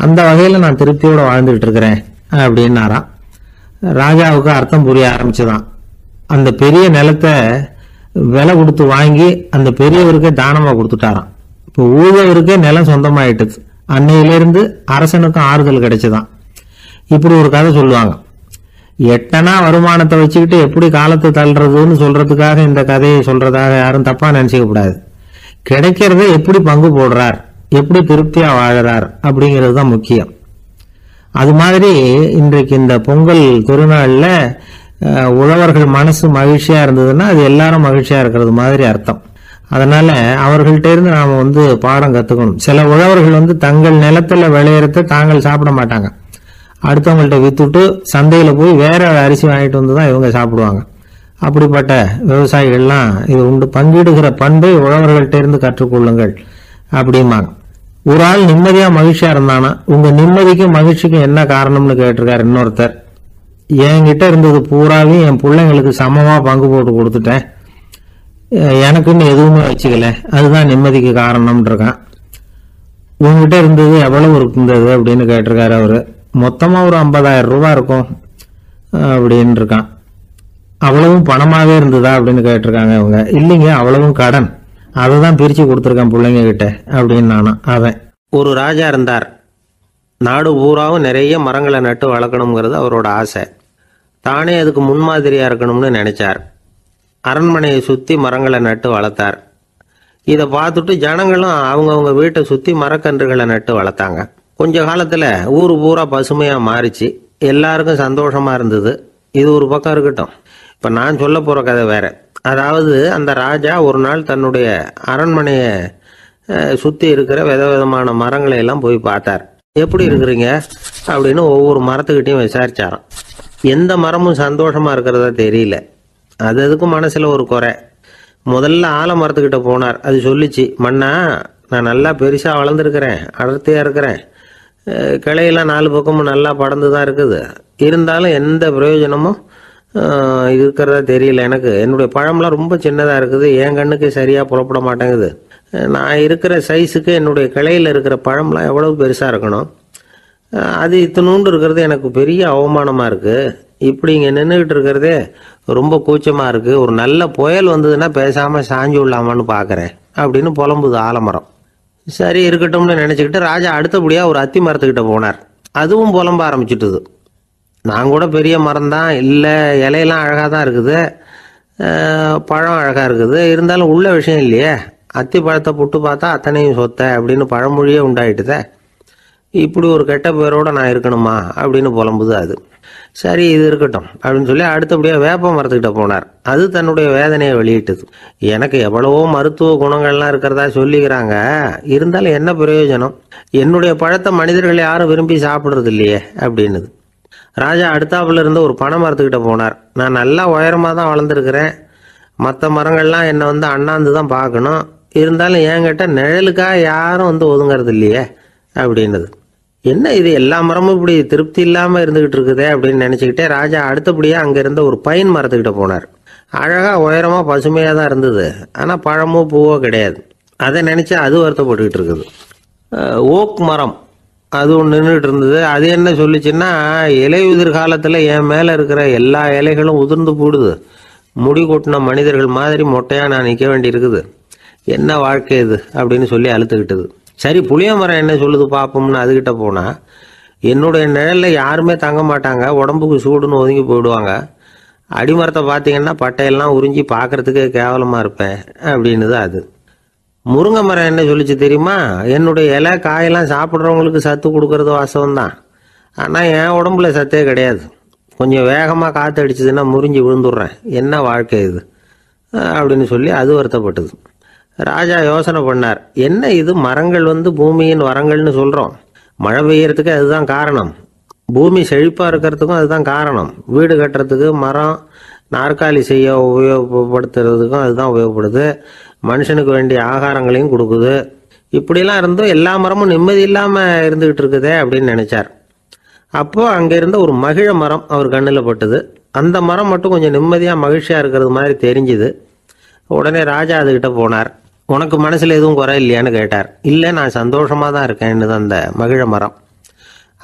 அந்த வகையில நான் திருப்தியோட வாழ்ந்துகிட்டு இருக்கிறேன் அப்படின்னாராம். ராஜாவுக்கு அர்த்தம் புரிய ஆரம்பிச்சுதான். அந்த பெரிய நிலத்தை விலை கொடுத்து வாங்கி அந்த பெரியவருக்கே தானமா கொடுத்துட்டாராம். இப்போ ஊழவருக்கே நிலம் சொந்தமாயிட்டுது. அன்னையிலிருந்து அரசனுக்கும் ஆறுதல் கிடைச்சுதான். இப்படி ஒரு கதை சொல்லுவாங்க. 8 அணா வருமானத்தை வச்சுக்கிட்டு எப்படி காலத்தை தள்ளுறதுன்னு சொல்றதுக்காக இந்த கதையை சொல்றதாக யாரும் தப்பா நினைச்சுக்க கூடாது. கிடைக்கிறத எப்படி பங்கு போடுறார், எப்படி திருப்தியா வாழறார் அப்படிங்கிறது தான் முக்கியம். அது மாதிரி இன்றைக்கு இந்த பொங்கல் திருநாள்ல உழவர்கள் மனசு மகிழ்ச்சியா இருந்ததுன்னா அது எல்லாரும் மகிழ்ச்சியா இருக்கிறது மாதிரி அர்த்தம். அதனால அவர்கள்ட்ட இருந்து நாம பாடம் கத்துக்கணும். சில உழவர்கள் தங்கள் நிலத்துல விளையறத தாங்கள் சாப்பிட மாட்டாங்க, அடுத்தவங்கள்ட்ட வித்துட்டு சந்தையில போய் வேற அரிசி வாங்கிட்டு வந்துதான் இவங்க சாப்பிடுவாங்க. அப்படிப்பட்ட விவசாயிகள்லாம் இது உண்டு. பங்கிடுகிற பண்பை உழவர்கள்ட்ட இருந்து கற்றுக்கொள்ளுங்கள் அப்படிம்பாங்க. ஒரு ஆள் நிம்மதியா மகிழ்ச்சியா இருந்தானா உங்க நிம்மதிக்கும் மகிழ்ச்சிக்கும் என்ன காரணம்னு கேட்டிருக்காரு இன்னொருத்தர். என்கிட்ட இருந்தது பூராவையும் என் பிள்ளைங்களுக்கு சமமா பங்கு போட்டு கொடுத்துட்டேன், எனக்குன்னு எதுவுமே வச்சுக்கல, அதுதான் நிம்மதிக்கு காரணம்னு இருக்கான். உங்ககிட்ட இருந்தது எவ்வளவு இருந்தது அப்படின்னு கேட்டிருக்காரு அவரு. மொத்தமா ஒரு 50,000 ரூபாய் இருக்கும் அப்படின்னு இருக்கான். அவ்வளவும் பணமாவே இருந்ததா அப்படின்னு கேட்டிருக்காங்க அவங்க. இல்லைங்க, அவ்வளவும் கடன், அதை தான் பிரிச்சு கொடுத்துருக்கேன் பிள்ளைங்க கிட்ட அப்படின்னு நானும். அவன் ஒரு ராஜா இருந்தார். நாடு பூராவும் நிறைய மரங்களை நட்டு வளர்க்கணுங்கிறது அவரோட ஆசை. தானே அதுக்கு முன்மாதிரியா இருக்கணும்னு நினைச்சார். அரண்மனையை சுத்தி மரங்களை நட்டு வளர்த்தார். இதை பார்த்துட்டு ஜனங்களும் அவங்கவுங்க வீட்டை சுத்தி மரக்கன்றுகளை நட்டு வளர்த்தாங்க. கொஞ்ச காலத்துல ஊரு பூரா பசுமையா மாறிச்சு. எல்லாருக்கும் சந்தோஷமா இருந்தது. இது ஒரு பக்கம் இருக்கட்டும். இப்ப நான் சொல்ல போற கதை வேற. அதாவது அந்த ராஜா ஒரு நாள் தன்னுடைய அரண்மனையை சுத்தி இருக்கிற விதவிதமான மரங்களை எல்லாம் போய் பார்த்தார். எப்படி இருக்கிறீங்க அப்படின்னு ஒவ்வொரு மரத்துக்கிட்டையும் விசாரிச்சாராம். எந்த மரமும் சந்தோஷமா இருக்கிறதா தெரியல. அதுக்கும் மனசுல ஒரு குறை. முதல்ல ஆலமரத்துக்கிட்ட போனார். அது சொல்லிச்சு, மண்ணா நான் நல்லா பெருசா வளர்ந்துருக்கிறேன், அடர்த்தியா இருக்கிறேன், கிளையெல்லாம் 4 பக்கமும் நல்லா படர்ந்து தான் இருக்குது, இருந்தாலும் எந்த பிரயோஜனமும் இருக்கிறதா தெரியல எனக்கு. என்னுடைய பழம்லாம் ரொம்ப சின்னதாக இருக்குது, என் கண்ணுக்கு சரியாக புறப்பட மாட்டேங்குது. நான் இருக்கிற சைஸுக்கு என்னுடைய கிளையில் இருக்கிற பழம்லாம் எவ்வளவு பெருசாக இருக்கணும், அது இத்தினூண்டு இருக்கிறது எனக்கு பெரிய அவமானமாக இருக்குது. இப்படி இங்கே நின்றுக்கிட்டு இருக்கிறதே ரொம்ப கூச்சமாக இருக்குது. ஒரு நல்ல புயல் வந்ததுன்னா பேசாமல் சாஞ்சு விடலாமான்னு பார்க்குறேன் அப்படின்னு புலம்புது ஆலமரம். சரி இருக்கட்டும்னு நினச்சிக்கிட்டு ராஜா அடுத்தபடியாக ஒரு அத்தி மரத்துக்கிட்ட போனார். அதுவும் புலம்ப ஆரம்பிச்சுட்டுது. நான் கூட பெரிய மரம் தான், இல்லை இலையெல்லாம் அழகாக தான் இருக்குது, பழம் அழகாக இருக்குது, இருந்தாலும் உள்ள விஷயம் இல்லையே, அத்தி பழத்தை புட்டு பார்த்தா அத்தனையும் சொத்தை அப்படின்னு பழமொழியே உண்டாயிட்டுதே, இப்படி ஒரு கெட்ட பேரோட நான் இருக்கணுமா அப்படின்னு புலம்புது அது. சரி இது இருக்கட்டும் அப்படின்னு சொல்லி அடுத்தபடியாக வேப்ப மரத்துக்கிட்ட போனார். அது தன்னுடைய வேதனையை வெளியிட்டது. எனக்கு எவ்வளவோ மருத்துவ குணங்கள்லாம் இருக்கிறதா சொல்லிக்கிறாங்க, இருந்தாலும் என்ன பிரயோஜனம், என்னுடைய பழத்தை மனிதர்கள் யாரும் விரும்பி சாப்பிட்றது இல்லையே அப்படின்னுது. ராஜா அடுத்தாப்புல இருந்து ஒரு பனை மரத்துக்கிட்ட போனார். நான் நல்லா உயரமாக தான் வளர்ந்துருக்கிறேன், மற்ற மரங்கள்லாம் என்னை அண்ணாந்து தான் பார்க்கணும், இருந்தாலும் என்கிட்ட நிழலுக்காக யாரும் ஒதுங்கிறது இல்லையே அப்படின்னுது. என்ன இது எல்லா மரமும் இப்படி திருப்தி இல்லாமல் இருந்துகிட்டு இருக்குதே அப்படின்னு நினச்சிக்கிட்டே ராஜா அடுத்தபடியாக அங்கே இருந்த ஒரு பைன் மரத்துக்கிட்ட போனார். அழகாக உயரமாக பசுமையாக தான் இருந்தது, ஆனால் பழமோ பூவோ கிடையாது. அதை நினச்சி அது வருத்தப்பட்டுக்கிட்டு இருக்குது. ஓக் மரம் அது ஒன்று நின்றுட்டு இருந்தது. அது என்ன சொல்லிச்சுன்னா, இலையுதிர் காலத்தில் என் மேலே இருக்கிற எல்லா இலைகளும் உதிர்ந்து போடுது, முடி கொட்டின மனிதர்கள் மாதிரி மொட்டையாக நான் நிற்க வேண்டி இருக்குது, என்ன வாழ்க்கை இது அப்படின்னு சொல்லி அழுத்துக்கிட்டது. சரி புளிய மரம் என்ன சொல்லுது பார்ப்போம்னு அதுகிட்ட போனால், என்னுடைய நிழலில் யாருமே தங்க மாட்டாங்க, உடம்புக்கு சூடுன்னு ஒதுங்கி போயிடுவாங்க, அடிமரத்தை பார்த்தீங்கன்னா பட்டையெல்லாம் உறிஞ்சி பார்க்கறதுக்கே கேவலமாக இருப்பேன் அப்படின்னுது அது. முருங்கை மரம் என்ன சொல்லிச்சு தெரியுமா, என்னுடைய இலை காயெல்லாம் சாப்பிட்றவங்களுக்கு சத்து கொடுக்கறது வாசம்தான், ஆனால் என் உடம்புல சத்தே கிடையாது, கொஞ்சம் வேகமாக காற்று அடிச்சதுன்னா முறிஞ்சி விழுந்துடுறேன், என்ன வாழ்க்கை இது அப்படின்னு சொல்லி அது வருத்தப்பட்டது. ராஜா யோசனை பண்ணார், என்ன இது மரங்கள் பூமியின் வரங்கள்னு சொல்கிறோம், மழை பெய்யறதுக்கு அதுதான் காரணம், பூமி செழிப்பாக இருக்கிறதுக்கும் அதுதான் காரணம், வீடு கட்டுறதுக்கு மரம், நாற்காலி செய்ய உபயோகப்படுத்துறதுக்கும் அதுதான் உபயோகப்படுது, மனுஷனுக்கு வேண்டிய ஆகாரங்களையும் கொடுக்குது, இப்படிலாம் இருந்தும் எல்லா மரமும் நிம்மதி இல்லாமல் இருந்துகிட்டு இருக்குதே அப்படின்னு நினைச்சார். அப்போ அங்கே இருந்த ஒரு மகிழ மரம் அவர் கண்ணில் பட்டுது. அந்த மரம் மட்டும் கொஞ்சம் நிம்மதியாக மகிழ்ச்சியாக இருக்கிறது மாதிரி தெரிஞ்சுது. உடனே ராஜா அதுகிட்ட போனார். உனக்கு மனசில் எதுவும் குறை இல்லையான்னு கேட்டார். இல்லை நான் சந்தோஷமாக தான் இருக்கேன்னு அந்த மகிழ மரம்.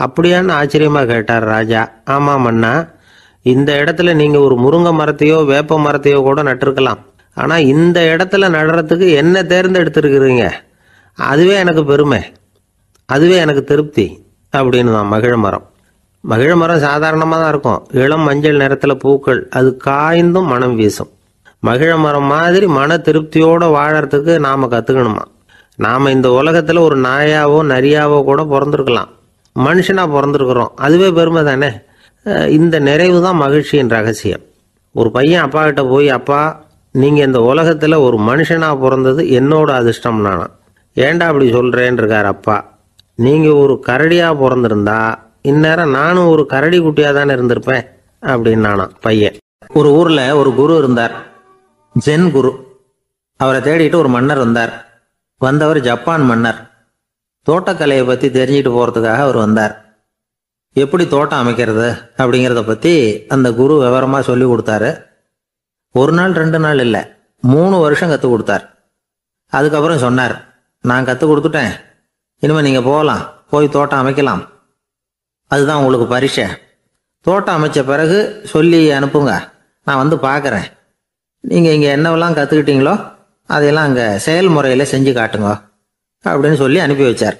அப்படியான்னு ஆச்சரியமாக கேட்டார் ராஜா. ஆமாம் மன்னா, இந்த இடத்துல நீங்கள் ஒரு முருங்கை மரத்தையோ வேப்ப மரத்தையோ கூட நட்டிருக்கலாம், ஆனால் இந்த இடத்துல நடுறதுக்கு என்ன தேர்ந்தெடுத்துருக்குறீங்க, அதுவே எனக்கு பெருமை, அதுவே எனக்கு திருப்தி அப்படின்னு தான் மகிழ மரம். மகிழ மரம் சாதாரணமாக தான் இருக்கும், இளம் மஞ்சள் நிறத்தில் பூக்கள், அது காய்ந்தும் மனம் வீசும். மகிழ மரம் மாதிரி மன திருப்தியோடு வாழறதுக்கு நாம் கற்றுக்கணுமா. நாம் இந்த உலகத்தில் ஒரு நாயாவோ நரியாவோ கூட பிறந்திருக்கலாம், மனுஷனாக பிறந்திருக்கிறோம், அதுவே பெருமை தானே. இந்த நிறைவு தான் மகிழ்ச்சியின் ரகசியம். ஒரு பையன் அப்பா கிட்ட போய், அப்பா நீங்கள் இந்த உலகத்தில் ஒரு மனுஷனாக பிறந்தது என்னோட அதிர்ஷ்டம் நானா. ஏன்டா அப்படி சொல்கிறேன்னு இருக்கார் அப்பா. நீங்கள் ஒரு கரடியாக பிறந்திருந்தா இந்நேரம் நானும் ஒரு கரடி குட்டியாக தானே இருந்திருப்பேன் அப்படின்னு நானா பையன். ஒரு ஊர்ல ஒரு குரு இருந்தார், ஜென் குரு. அவரை தேடிட்டு ஒரு மன்னர் வந்தார். வந்தவர் ஜப்பான் மன்னர். தோட்டக்கலையை பத்தி தெரிஞ்சுட்டு போறதுக்காக அவர் வந்தார். எப்படி தோட்டம் அமைக்கிறது அப்படிங்கிறத பத்தி அந்த குரு விவரமா சொல்லி கொடுத்தாரு. ஒரு நாள் 2 நாள் இல்லை, 3 வருஷம் கற்றுக் கொடுத்தார். அதுக்கப்புறம் சொன்னார், நான் கற்றுக் கொடுத்துட்டேன், இனிமேல் நீங்கள் போகலாம், போய் தோட்டம் அமைக்கலாம். அதுதான் உங்களுக்கு பரீட்சை. தோட்டம் அமைச்ச பிறகு சொல்லி அனுப்புங்க, நான் வந்து பார்க்குறேன். நீங்கள் இங்கே என்னவெல்லாம் கற்றுக்கிட்டீங்களோ அதையெல்லாம் அங்கே செயல்முறையில் செஞ்சு காட்டுங்க அப்படின்னு சொல்லி அனுப்பி வச்சார்.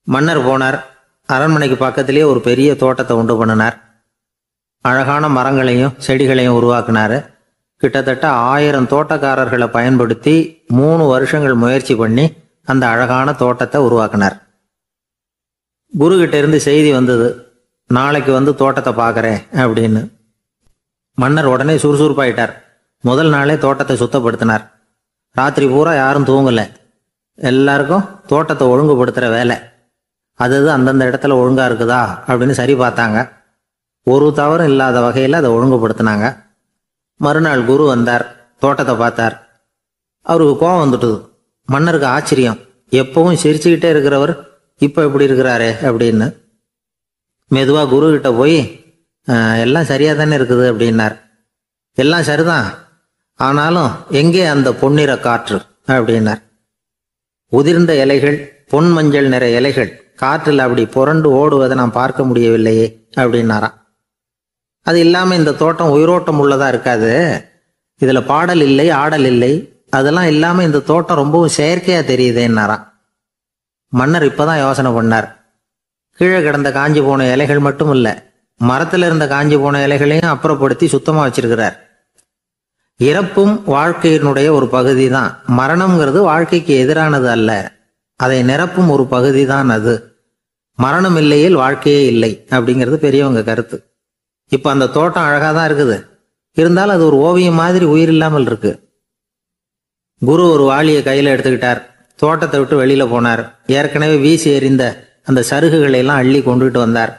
மன்னர் போனார். அரண்மனைக்கு பக்கத்திலேயே ஒரு பெரிய தோட்டத்தை உண்டு பண்ணினார். அழகான மரங்களையும் செடிகளையும் உருவாக்கினார். கிட்டத்தட்ட 1000 தோட்டக்காரர்களை பயன்படுத்தி 3 வருஷங்கள் முயற்சி பண்ணி அந்த அழகான தோட்டத்தை உருவாக்கினார். குருகிட்ட இருந்து செய்தி வந்தது, நாளைக்கு வந்து தோட்டத்தை பார்க்குறேன் அப்படின்னு. மன்னர் உடனே சுறுசுறுப்பாயிட்டார். முதல் நாளே தோட்டத்தை சுத்தப்படுத்தினார். ராத்திரி பூரா யாரும் தூங்கலை. எல்லாருக்கும் தோட்டத்தை ஒழுங்குபடுத்துகிற வேலை. அது அந்தந்த இடத்துல ஒழுங்காக இருக்குதா அப்படின்னு சரி பார்த்தாங்க. ஒரு தவறும் இல்லாத வகையில் அதை ஒழுங்குபடுத்தினாங்க. மறுநாள் குரு வந்தார், தோட்டத்தை பார்த்தார். அவருக்கு கோபம் வந்துட்டுது. மன்னருக்கு ஆச்சரியம், எப்பவும் சிரிச்சுக்கிட்டே இருக்கிறவர் இப்போ இப்படி இருக்கிறாரே அப்படின்னு. மெதுவாக குரு கிட்ட போய், எல்லாம் சரியாக தானே இருக்குது அப்படின்னார். எல்லாம் சரிதான், ஆனாலும் எங்கே அந்த பொன்னிற காற்று அப்படின்னார். உதிர்ந்த இலைகள், பொன் மஞ்சள் நிற இலைகள் காற்றில் அப்படி புரண்டு ஓடுவதை நான் பார்க்க முடியவில்லையே அப்படின்னாராம். அது இல்லாமல் இந்த தோட்டம் உயிரோட்டம் உள்ளதா இருக்காது, இதில் பாடல் இல்லை, ஆடல் இல்லை, அதெல்லாம் இல்லாமல் இந்த தோட்டம் ரொம்பவும் செயற்கையாக தெரியுதேன்னாராம். மன்னர் இப்போதான் யோசனை பண்ணார். கீழே கிடந்த காஞ்சி போன இலைகள் மட்டும் இல்லை, மரத்தில் இருந்த காஞ்சி போன இலைகளையும் அப்புறப்படுத்தி சுத்தமாக வச்சிருக்கிறார். இறப்பும் வாழ்க்கையினுடைய ஒரு பகுதி தான். மரணம்ங்கிறது வாழ்க்கைக்கு எதிரானது அல்ல, அதை நிரப்பும் ஒரு பகுதி தான் அது. மரணம் இல்லையில் வாழ்க்கையே இல்லை அப்படிங்கிறது பெரியவங்க கருத்து. இப்போ அந்த தோட்டம் அழகாக தான் இருக்குது, இருந்தாலும் அது ஒரு ஓவியம் மாதிரி உயிர் இல்லாமல் இருக்கு. குரு ஒரு வாளியை கையில் எடுத்துக்கிட்டார். தோட்டத்தை விட்டு வெளியில் போனார். ஏற்கனவே வீசி எறிந்த அந்த சருகுகளை எல்லாம் அள்ளி கொண்டுகிட்டு வந்தார்.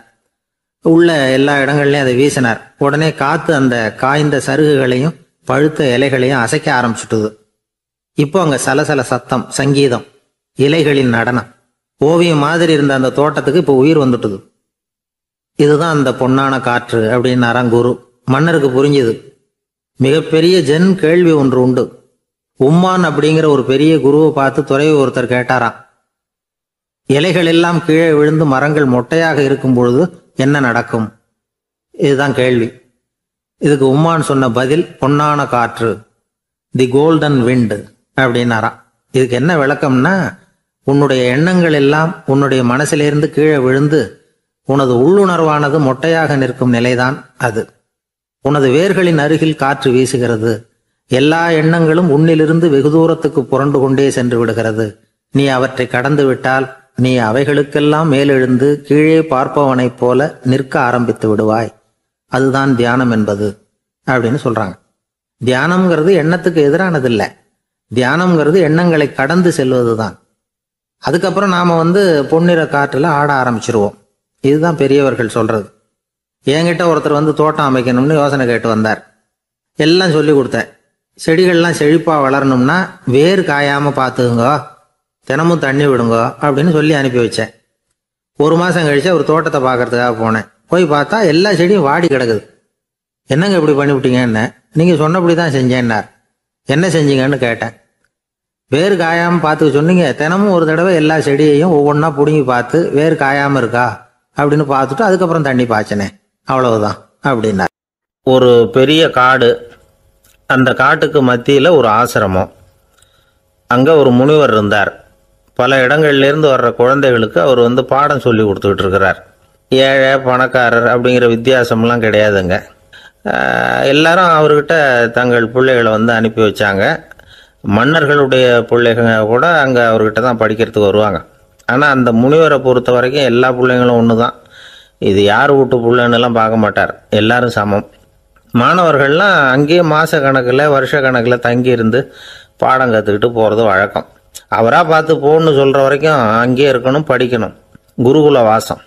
உள்ள எல்லா இடங்கள்லையும் அதை வீசினார். உடனே காற்று அந்த காய்ந்த சருகுகளையும் பழுத்த இலைகளையும் அசைக்க ஆரம்பிச்சுட்டுது. இப்போ அங்கே சலசல சத்தம், சங்கீதம், இலைகளின் நடனம். ஓவியம் மாதிரி இருந்த அந்த தோட்டத்துக்கு இப்போ உயிர் வந்துட்டுது. இதுதான் அந்த பொன்னான காற்று அப்படின்னாராம் குரு. மன்னருக்கு புரிஞ்சுது. மிகப்பெரிய ஜென் கேள்வி ஒன்று உண்டு. உம்மான் அப்படிங்கிற ஒரு பெரிய குருவை பார்த்து துறவி ஒருத்தர் கேட்டாராம், இலைகள் எல்லாம் கீழே விழுந்து மரங்கள் மொட்டையாக இருக்கும் பொழுது என்ன நடக்கும்? இதுதான் கேள்வி. இதுக்கு உம்மான் சொன்ன பதில் பொன்னான காற்று, தி கோல்டன் விண்ட் அப்படின்னாராம். இதுக்கு என்ன விளக்கம்னா, உன்னுடைய எண்ணங்கள் எல்லாம் உன்னுடைய மனசிலிருந்து கீழே விழுந்து உனது உள்ளுணர்வானது மொட்டையாக நிற்கும் நிலைதான் அது. உனது வேர்களின் அருகில் காற்று வீசுகிறது. எல்லா எண்ணங்களும் உன்னிலிருந்து வெகு தூரத்துக்கு புரண்டு கொண்டே சென்று விடுகிறது. நீ அவற்றை கடந்து விட்டால் நீ அவைகளுக்கெல்லாம் மேலெழுந்து கீழே பார்ப்பவனைப் போல நிற்க ஆரம்பித்து விடுவாய். அதுதான் தியானம் என்பது அப்படின்னு சொல்றாங்க. தியானம்ங்கிறது எண்ணத்துக்கு எதிரானது இல்லை. தியானம்ங்கிறது எண்ணங்களை கடந்து செல்வது தான். அதுக்கப்புறம் நாம பொன்னிற காற்றுல ஆட ஆரம்பிச்சிருவோம். இதுதான் பெரியவர்கள் சொல்றது. என்கிட்ட ஒருத்தர் தோட்டம் அமைக்கணும்னு யோசனை கேட்டு வந்தார். எல்லாம் சொல்லி கொடுத்தேன். செடிகள்லாம் செழிப்பாக வளரணும்னா வேர் காயாம பார்த்துக்குங்க, தினமும் தண்ணி விடுங்க அப்படின்னு சொல்லி அனுப்பி வச்சேன். 1 மாதம் கழிச்சு ஒரு தோட்டத்தை பார்க்கறதுக்காக போனேன். போய் பார்த்தா எல்லா செடியும் வாடி கிடக்குது. என்னங்க இப்படி பண்ணிவிட்டீங்கன்னு. நீங்கள் சொன்னபடி தான் செஞ்சேன்னார். என்ன செஞ்சீங்கன்னு கேட்டேன். வேர் காயாமல் பார்த்துக்க சொன்னீங்க, தினமும் ஒரு தடவை எல்லா செடியையும் ஒவ்வொன்றா பிடுங்கி பார்த்து வேர் காயாமல் இருக்கா அப்படின்னு பார்த்துட்டு அதுக்கப்புறம் தண்ணி பாய்ச்சினேன், அவ்வளவுதான் அப்படின்னார். ஒரு பெரிய காடு, அந்த காட்டுக்கு மத்தியில் ஒரு ஆசிரமம். அங்கே ஒரு முனிவர் இருந்தார். பல இடங்கள்லேருந்து வர்ற குழந்தைகளுக்கு அவர் பாடம் சொல்லி கொடுத்துக்கிட்டு இருக்கிறார். ஏழை பணக்காரர் அப்படிங்கிற வித்தியாசம்லாம் கிடையாதுங்க. எல்லாரும் அவர்கிட்ட தங்கள் பிள்ளைகளை அனுப்பி வச்சாங்க. மன்னர்களுடைய பிள்ளைங்க கூட அங்கே அவர்கிட்ட தான் படிக்கிறதுக்கு வருவாங்க. ஆனால் அந்த முனிவரை பொறுத்த வரைக்கும் எல்லா பிள்ளைங்களும் ஒன்று தான். இது யார் வீட்டு பிள்ளைன்னுலாம் பார்க்க மாட்டார், எல்லாரும் சமம். மாணவர்கள்லாம் அங்கேயே மாத கணக்கில் வருஷ கணக்கில் தங்கி இருந்து பாடம் கற்றுக்கிட்டு போகிறது வழக்கம். அவராக பார்த்து போகணுன்னு சொல்கிற வரைக்கும் அங்கேயே இருக்கணும், படிக்கணும். குருகுல வாசம்.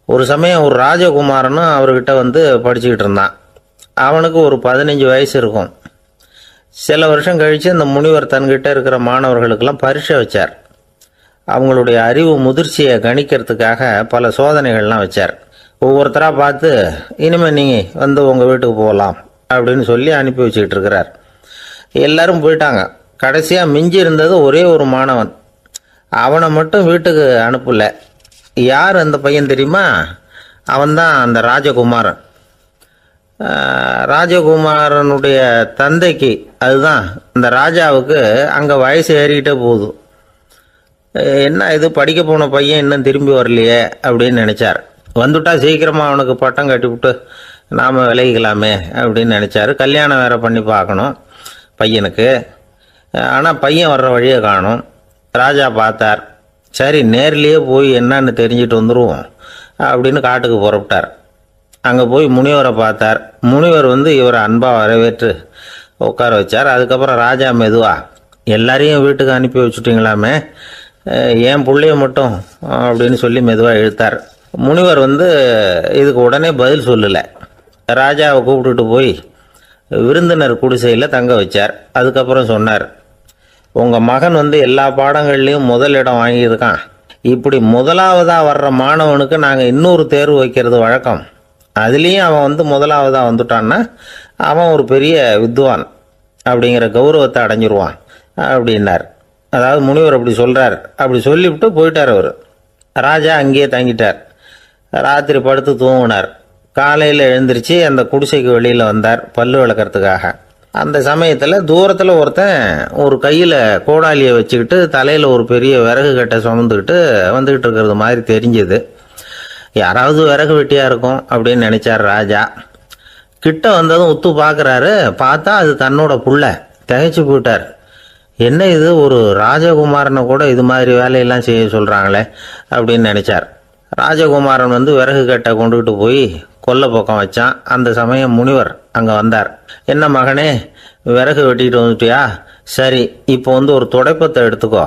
ஒரு சமயம் ஒரு ராஜகுமாரனும் அவர்கிட்ட வந்து படிச்சுக்கிட்டு இருந்தான். அவனுக்கு ஒரு 15 வயசு இருக்கும். சில வருஷம் கழித்து அந்த முனிவர் தன்கிட்ட இருக்கிற மாணவர்களுக்கெல்லாம் பரீட்சை வச்சார். அவங்களுடைய அறிவு முதிர்ச்சியை கணிக்கிறதுக்காக பல சோதனைகள்லாம் வச்சார். ஒவ்வொருத்தராக பார்த்து இனிமேல் நீங்கள் வந்து உங்கள் வீட்டுக்கு போகலாம் அப்படின்னு சொல்லி அனுப்பி வச்சுக்கிட்டு இருக்கிறார். எல்லாரும் போயிட்டாங்க. கடைசியாக மிஞ்சி இருந்தது ஒரே ஒரு மாணவன். அவனை மட்டும் வீட்டுக்கு அனுப்பல. யார் அந்த பையன் தெரியுமா? அவன்தான் அந்த ராஜகுமாரன். ராஜகுமாரனுடைய தந்தைக்கு, அதுதான் அந்த ராஜாவுக்கு, அங்கே வயசு ஏறிக்கிட்டே போகுது. என்ன இது, படிக்க போன பையன் இன்னும் திரும்பி வரலையே அப்படின்னு நினச்சார். வந்துட்டா சீக்கிரமாக அவனுக்கு பட்டம் கட்டிவிட்டு நாம் விலகிக்கலாமே அப்படின்னு நினச்சாரு. கல்யாணம் வேறு பண்ணி பார்க்கணும் பையனுக்கு. ஆனால் பையன் வர்ற வழியை காணும். ராஜா பார்த்தார். சரி, நேர்லேயே போய் என்னன்னு தெரிஞ்சுட்டு வந்துடுவோம் அப்படின்னு காட்டுக்கு புறப்பட்டார். அங்கே போய் முனிவரை பார்த்தார். முனிவர் வந்து இவரை அன்பாக வரவேற்று உட்கார வச்சார். அதுக்கப்புறம் ராஜா மெதுவா, எல்லாரையும் வீட்டுக்கு அனுப்பி வச்சுட்டிங்களாமே, ஏன் பிள்ளைய மட்டும் அப்படின்னு சொல்லி மெதுவாக இழுத்தார். முனிவர் வந்து இதுக்கு உடனே பதில் சொல்லலை. ராஜாவை கூப்பிட்டுட்டு போய் விருந்தினர் குடிசையில் தங்க வச்சார். அதுக்கப்புறம் சொன்னார், உங்கள் மகன் வந்து எல்லா பாடங்கள்லேயும் முதலிடம் வாங்கியிருக்கான். இப்படி முதலாவதாக வர்ற மாணவனுக்கு நாங்கள் இன்னொரு தேர்வு வைக்கிறது வழக்கம். அதுலேயும் அவன் வந்து முதலாவதாக வந்துட்டான்னா அவன் ஒரு பெரிய வித்வான் அப்படிங்கிற கௌரவத்தை அடைஞ்சிருவான் அப்படின்னார். அதாவது முனிவர் அப்படி சொல்கிறார். அப்படி சொல்லிவிட்டு போயிட்டார் அவர். ராஜா அங்கேயே தங்கிட்டார். ராத்திரி படுத்து தூங்கினார். காலையில் எழுந்திரிச்சு அந்த குடிசைக்கு வெளியில் வந்தார் பல்லு விளக்கறதுக்காக. அந்த சமயத்தில் தூரத்தில் ஒருத்தன் ஒரு கையில் கோடாலியை வச்சுக்கிட்டு தலையில் ஒரு பெரிய விறகு கட்டை சுமந்துக்கிட்டு வந்துக்கிட்டு இருக்கிறது மாதிரி தெரிஞ்சது. யாராவது விறகு வெட்டியாக இருக்கும் அப்படின்னு நினச்சார் ராஜா. கிட்ட வந்ததும் உத்து பார்க்குறாரு. பார்த்தா அது தன்னோட புள்ள. திகைச்சு போயிட்டார். என்ன இது, ஒரு ராஜகுமாரனை கூட இது மாதிரி வேலையெல்லாம் செய்ய சொல்கிறாங்களே அப்படின்னு நினச்சார். ராஜகுமாரன் வந்து விறகு கட்டை கொண்டுகிட்டு போய் கொல்லை பக்கம் வச்சான். அந்த சமயம் முனிவர் அங்கே வந்தார். என்ன மகனே, விறகு வெட்டிக்கிட்டு வந்துட்டியா? சரி, இப்போ வந்து ஒரு துடைப்பத்தை எடுத்துக்கோ,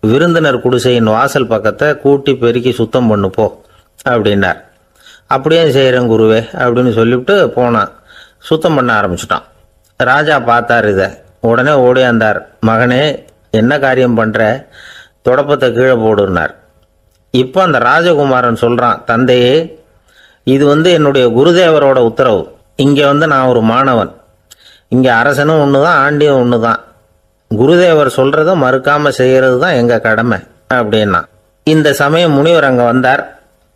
விருந்தினர் குடிசையின் வாசல் பக்கத்தை கூட்டி பெருக்கி சுத்தம் பண்ணு போ அப்படின்னார். அப்படியே செய்கிறேன் குருவே அப்படின்னு சொல்லிவிட்டு போனான். சுத்தம் பண்ண ஆரம்பிச்சிட்டான். ராஜா பார்த்தார் இதை. உடனே ஓடியாந்தார். மகனே, என்ன காரியம் பண்ணுற? துடைப்பத்தை கீழே போடுனார். இப்போ அந்த ராஜகுமாரன் சொல்கிறான், தந்தையே, இது வந்து என்னுடைய குருதேவரோட உத்தரவு. இங்கே வந்து நான் ஒரு மாணவன். இங்கே அரசனும் ஒன்று தான், ஆண்டியும் ஒன்று தான். குருதேவர் சொல்கிறத மறுக்காமல் செய்கிறது தான் எங்கள் கடமை அப்படின்னா. இந்த சமயம் முனிவர் அங்கே வந்தார்.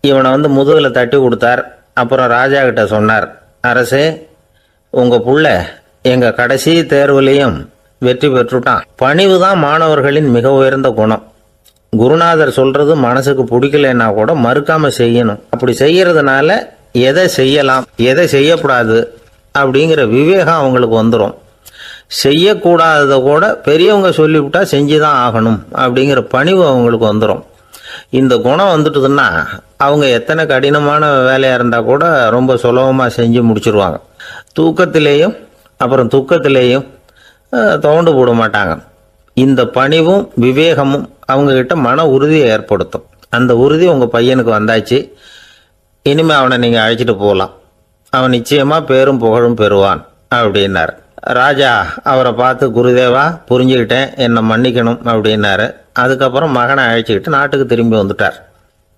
இவனை வந்து முதுகில் தட்டி கொடுத்தார். அப்புறம் ராஜா கிட்ட சொன்னார், அரசே, உங்கள் புள்ள எங்கள் கடைசி தேர்வுலையும் வெற்றி பெற்றுட்டான். பணிவு தான் மாணவர்களின் மிக உயர்ந்த குணம். குருநாதர் சொல்றது மனசுக்கு பிடிக்கலன்னா கூட மறுக்காம செய்யணும். அப்படி செய்யறதுனால எதை செய்யலாம் எதை செய்யக்கூடாது அப்படிங்கிற விவேகம் அவங்களுக்கு வந்துடும். செய்யக்கூடாததை கூட பெரியவங்க சொல்லிவிட்டா செஞ்சுதான் ஆகணும் அப்படிங்கிற பணிவு அவங்களுக்கு வந்துடும். இந்த குணம் வந்துட்டுதுன்னா அவங்க எத்தனை கடினமான வேலையாக இருந்தால் கூட ரொம்ப சுலபமாக செஞ்சு முடிச்சிருவாங்க. தூக்கத்திலேயும் அப்புறம் துக்கத்திலேயும் தோண்டு போட மாட்டாங்க. இந்த பணிவும் விவேகமும் அவங்கக்கிட்ட மன உறுதியை ஏற்படுத்தும். அந்த உறுதி உங்கள் பையனுக்கு வந்தாச்சு. இனிமேல் அவனை நீங்கள் அழைச்சிட்டு போகலாம். அவன் நிச்சயமாக பேரும் புகழும் பெறுவான் அப்படின்னார். ராஜா அவரை பார்த்து, குருதேவா, புரிஞ்சுக்கிட்டேன், என்னை மன்னிக்கணும் அப்படின்னாரு. அதுக்கப்புறம் மகனை அழைச்சிக்கிட்டு நாட்டுக்கு திரும்பி வந்துட்டார்.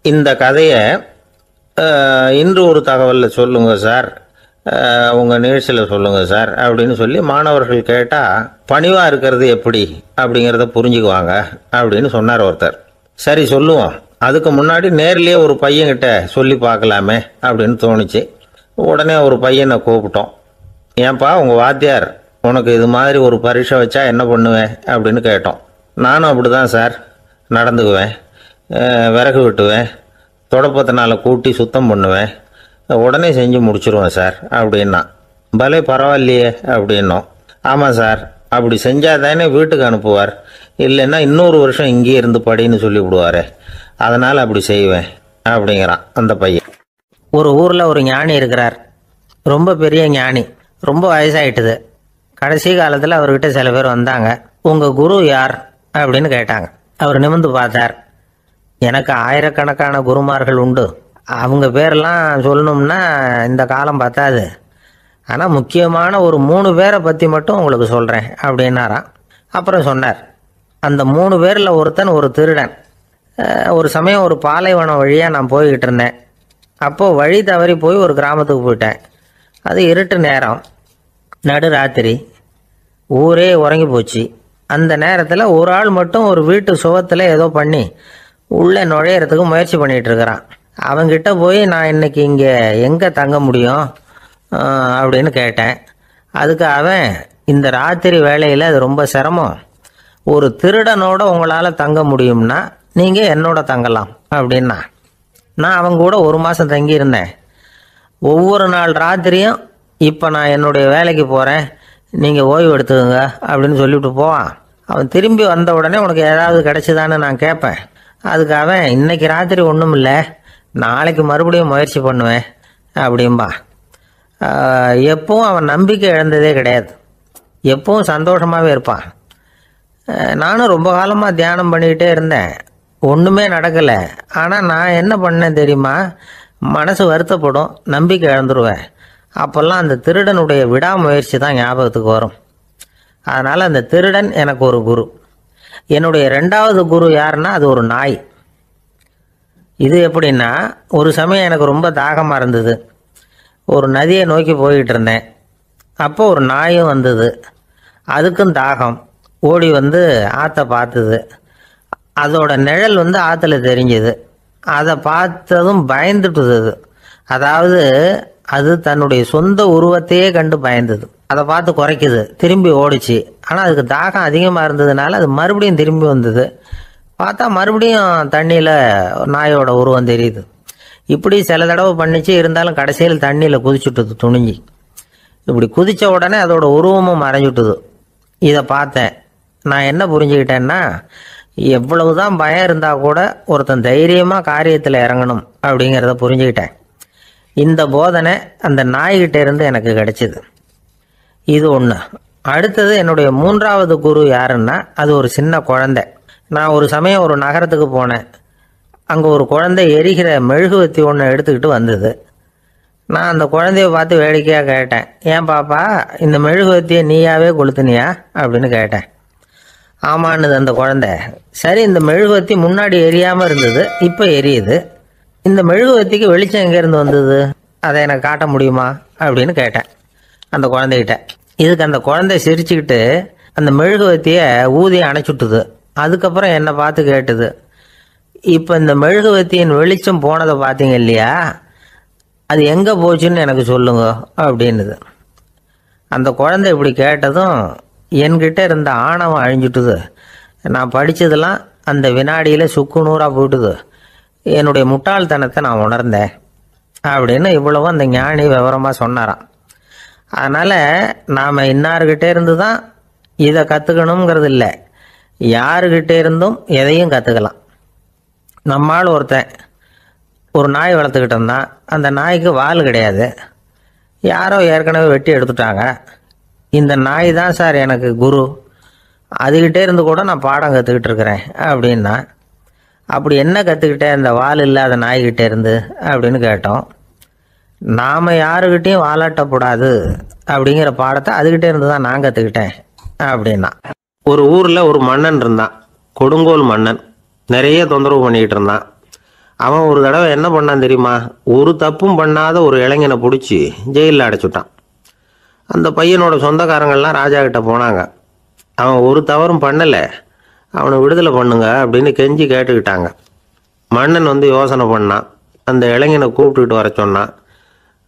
இந்த கதையை இன்று ஒரு தகவலில் சொல்லுங்க சார், உங்கள் நிகழ்ச்சியில் சொல்லுங்கள் சார் அப்படின்னு சொல்லி மாணவர்கள் கேட்டால் பணிவாக இருக்கிறது எப்படி அப்படிங்கிறத புரிஞ்சுக்குவாங்க அப்படின்னு சொன்னார் ஒருத்தர். சரி சொல்லுவோம், அதுக்கு முன்னாடி நேர்லேயே ஒரு பையன்கிட்ட சொல்லி பார்க்கலாமே அப்படின்னு தோணுச்சு. உடனே ஒரு பையனை கூப்பிட்டோம். ஏன்பா, உங்கள் வாத்தியார் உனக்கு இது மாதிரி ஒரு பரீட்சை வச்சா என்ன பண்ணுவேன் அப்படின்னு கேட்டோம். நானும் அப்படி தான் சார் நடந்துக்குவேன், விறகு வெட்டுவேன், தொடப்பத்தினால கூட்டி சுத்தம் பண்ணுவேன், உடனே செஞ்சு முடிச்சிருவேன் சார் அப்படின்னா. பலே பரவாயில்லையே அப்படின்னோம். ஆமாம் சார், அப்படி செஞ்சால் தானே வீட்டுக்கு அனுப்புவார், இல்லைன்னா இன்னொரு வருஷம் இங்கேயே இருந்து படின்னு சொல்லி விடுவார், அதனால் அப்படி செய்வேன் அப்படிங்கிறான் அந்த பையன். ஒரு ஊரில் ஒரு ஞானி இருக்கிறார். ரொம்ப பெரிய ஞானி. ரொம்ப வயசாயிட்டுது. கடைசி காலத்தில் அவர்கிட்ட சில பேர் வந்தாங்க. உங்கள் குரு யார் அப்படின்னு கேட்டாங்க. அவர் நிமிர்ந்து பார்த்தார். எனக்கு ஆயிரக்கணக்கான குருமார்கள் உண்டு. அவங்க பேரெல்லாம் சொல்லணும்னா இந்த காலம் பத்தாது. ஆனால் முக்கியமான ஒரு 3 பேரை பற்றி மட்டும் உங்களுக்கு சொல்கிறேன் அப்படின்னாராம். அப்புறம் சொன்னார், அந்த 3 பேரில் ஒருத்தன் ஒரு திருடன். ஒரு சமயம் ஒரு பாலைவனம் வழியாக நான் போய்கிட்டு இருந்தேன். அப்போது வழி தவறி போய் ஒரு கிராமத்துக்கு போயிட்டேன். அது இருட்டு நேரம், நடு ராத்திரி, ஊரே உறங்கி போச்சு. அந்த நேரத்தில் ஒரு ஆள் மட்டும் ஒரு வீட்டு சுவத்தில் ஏதோ பண்ணி உள்ளே நுழையிறதுக்கு முயற்சி பண்ணிகிட்டு இருக்கிறான். அவங்கிட்ட போய் நான் இன்னைக்கு இங்கே எங்கே தங்க முடியும் அப்படின்னு கேட்டேன். அதுக்கு அவன், இந்த ராத்திரி வேளையில் அது ரொம்ப சிரமம், ஒரு திருடனோட உங்களால் தங்க முடியும்னா நீங்கள் என்னோட தங்கலாம் அப்படின்னா. நான் அவங்க கூட 1 மாதம் தங்கியிருந்தேன். ஒவ்வொரு நாள் ராத்திரியும் இப்போ நான் என்னுடைய வேலைக்கு போகிறேன், நீங்கள் ஓய்வு எடுத்துக்கோங்க அப்படின்னு சொல்லிவிட்டு போவான். அவன் திரும்பி வந்த உடனே உனக்கு ஏதாவது கிடைச்சிதான்னு நான் கேட்பேன். அதுக்கு அவன், இன்னைக்கு ராத்திரி ஒன்றும் இல்லை, நாளைக்கு மறுபடியும் முயற்சி பண்ணுவேன் அப்படின்பா. எப்பவும் அவன் நம்பிக்கை இழந்ததே கிடையாது. எப்பவும் சந்தோஷமாகவே இருப்பான். நானும் ரொம்ப காலமாக தியானம் பண்ணிக்கிட்டே இருந்தேன். ஒன்றுமே நடக்கலை. ஆனால் நான் என்ன பண்ணேன் தெரியுமா? மனசு வருத்தப்படும், நம்பிக்கை இழந்துருவேன். அப்போல்லாம் அந்த திருடனுடைய விடாமுயற்சி தான் ஞாபகத்துக்கு வரும். அதனால் அந்த திருடன் எனக்கு ஒரு குரு. என்னுடைய 2வது குரு யாருன்னா அது ஒரு நாய். இது எப்படின்னா, ஒரு சமயம் எனக்கு ரொம்ப தாகமாக இருந்தது. ஒரு நதியை நோக்கி போய்கிட்டு இருந்தேன். அப்போ ஒரு நாயும் வந்தது. அதுக்கும் தாகம். ஓடி வந்து ஆற்றை பார்த்துது. அதோட நிழல் வந்து ஆற்றுல தெரிஞ்சுது. அதை பார்த்ததும் பயந்துட்டுது. அதாவது அது தன்னுடைய சொந்த உருவத்தையே கண்டு பயந்தது. அதை பார்த்து குறைக்குது, திரும்பி ஓடிச்சு. ஆனால் அதுக்கு தாகம் அதிகமாக இருந்ததுனால அது மறுபடியும் திரும்பி வந்தது. பார்த்தா மறுபடியும் தண்ணியில் நாயோட உருவம் தெரியுது. இப்படி சில தடவை பண்ணிச்சு. இருந்தாலும் கடைசியில் தண்ணியில் குதிச்சுட்டுது துணிஞ்சி. இப்படி குதித்த உடனே அதோட உருவமும் மறைஞ்சுட்டுது. இதை பார்த்தேன். நான் என்ன புரிஞ்சுக்கிட்டேன்னா, எவ்வளவுதான் பயம் இருந்தால் கூட ஒருத்தன் தைரியமாக காரியத்தில் இறங்கணும் அப்படிங்கிறத புரிஞ்சுக்கிட்டேன். இந்த போதனை அந்த நாய்கிட்ட இருந்து எனக்கு கிடைச்சிது. இது ஒன்று. அடுத்தது என்னுடைய 3வது குரு யாருன்னா அது ஒரு சின்ன குழந்தை. நான் ஒரு சமயம் ஒரு நகரத்துக்கு போனேன். அங்கே ஒரு குழந்தை எரிகிற மெழுகுவத்தி ஒன்று எடுத்துக்கிட்டு வந்தது. நான் அந்த குழந்தைய பார்த்து வேடிக்கையாக கேட்டேன், ஏன் பாப்பா இந்த மெழுகுவத்தியை நீயாவே கொளுத்துனியா அப்படின்னு கேட்டேன். ஆமான்னுது அந்த குழந்தை. சரி, இந்த மெழுகுவத்தி முன்னாடி எரியாமல் இருந்தது, இப்போ எரியுது. இந்த மெழுகுவத்திக்கு வெளிச்சம் எங்கேருந்து வந்தது, அதை எனக்கு காட்ட முடியுமா அப்படின்னு கேட்டேன் அந்த குழந்தைகிட்ட. இதுக்கு அந்த குழந்தை சிரிச்சுக்கிட்டு அந்த மெழுகுவத்தியை ஊதி அணைச்சுட்டுது. அதுக்கப்புறம் என்னை பார்த்து கேட்டுது, இப்போ இந்த மெழுகுவத்தியின் வெளிச்சம் போனதை பார்த்தீங்க இல்லையா, அது எங்கே போச்சுன்னு எனக்கு சொல்லுங்க அப்படின்னுது. அந்த குழந்தை இப்படி கேட்டதும் என்கிட்ட இருந்த ஆணவம் அழிஞ்சுட்டுது. நான் படித்ததெல்லாம் அந்த வினாடியில் சுக்கு நூறாக போயிட்டுது. என்னுடைய முட்டாள்தனத்தை நான் உணர்ந்தேன் அப்படின்னு இவ்வளவும் அந்த ஞானி விவரமாக சொன்னாராம். அதனால் நாம் இன்னார்கிட்டே இருந்து தான் இதை கற்றுக்கணுங்கிறது இல்லை, யாருக்கிட்டே இருந்தும் எதையும் கற்றுக்கலாம். நம்மால் ஒருத்தன் ஒரு நாய் வளர்த்துக்கிட்டு இருந்தான். அந்த நாய்க்கு வால் கிடையாது. யாரோ ஏற்கனவே வெட்டி எடுத்துட்டாங்க. இந்த நாய் தான் சார் எனக்கு குரு, அதுகிட்டே இருந்து கூட நான் பாடம் கற்றுக்கிட்டு இருக்கிறேன் அப்படின்னா. அப்படி என்ன கற்றுக்கிட்டேன் இந்த வால் இல்லாத நாய்கிட்டே இருந்து அப்படின்னு கேட்டோம். நாம் யாருக்கிட்டையும் வாலாட்டக்கூடாது அப்படிங்கிற பாடத்தை அதுகிட்டே இருந்து தான் நான் கற்றுக்கிட்டேன் அப்படின்னா. ஒரு ஊரில் ஒரு மன்னன் இருந்தான், கொடுங்கோல் மன்னன். நிறைய தொந்தரவு பண்ணிக்கிட்டு இருந்தான். அவன் ஒரு தடவை என்ன பண்ணான் தெரியுமா? ஒரு தப்பும் பண்ணாத ஒரு இளைஞனை பிடிச்சி ஜெயிலில் அடைச்சுட்டான். அந்த பையனோட சொந்தக்காரங்கள்லாம் ராஜா கிட்ட போனாங்க. அவன் ஒரு தவறும் பண்ணலை, அவனை விடுதலை பண்ணுங்க அப்படின்னு கெஞ்சி கேட்டுக்கிட்டாங்க. மன்னன் வந்து யோசனை பண்ணான். அந்த இளைஞனை கூப்பிட்டுக்கிட்டு வர சொன்னான்.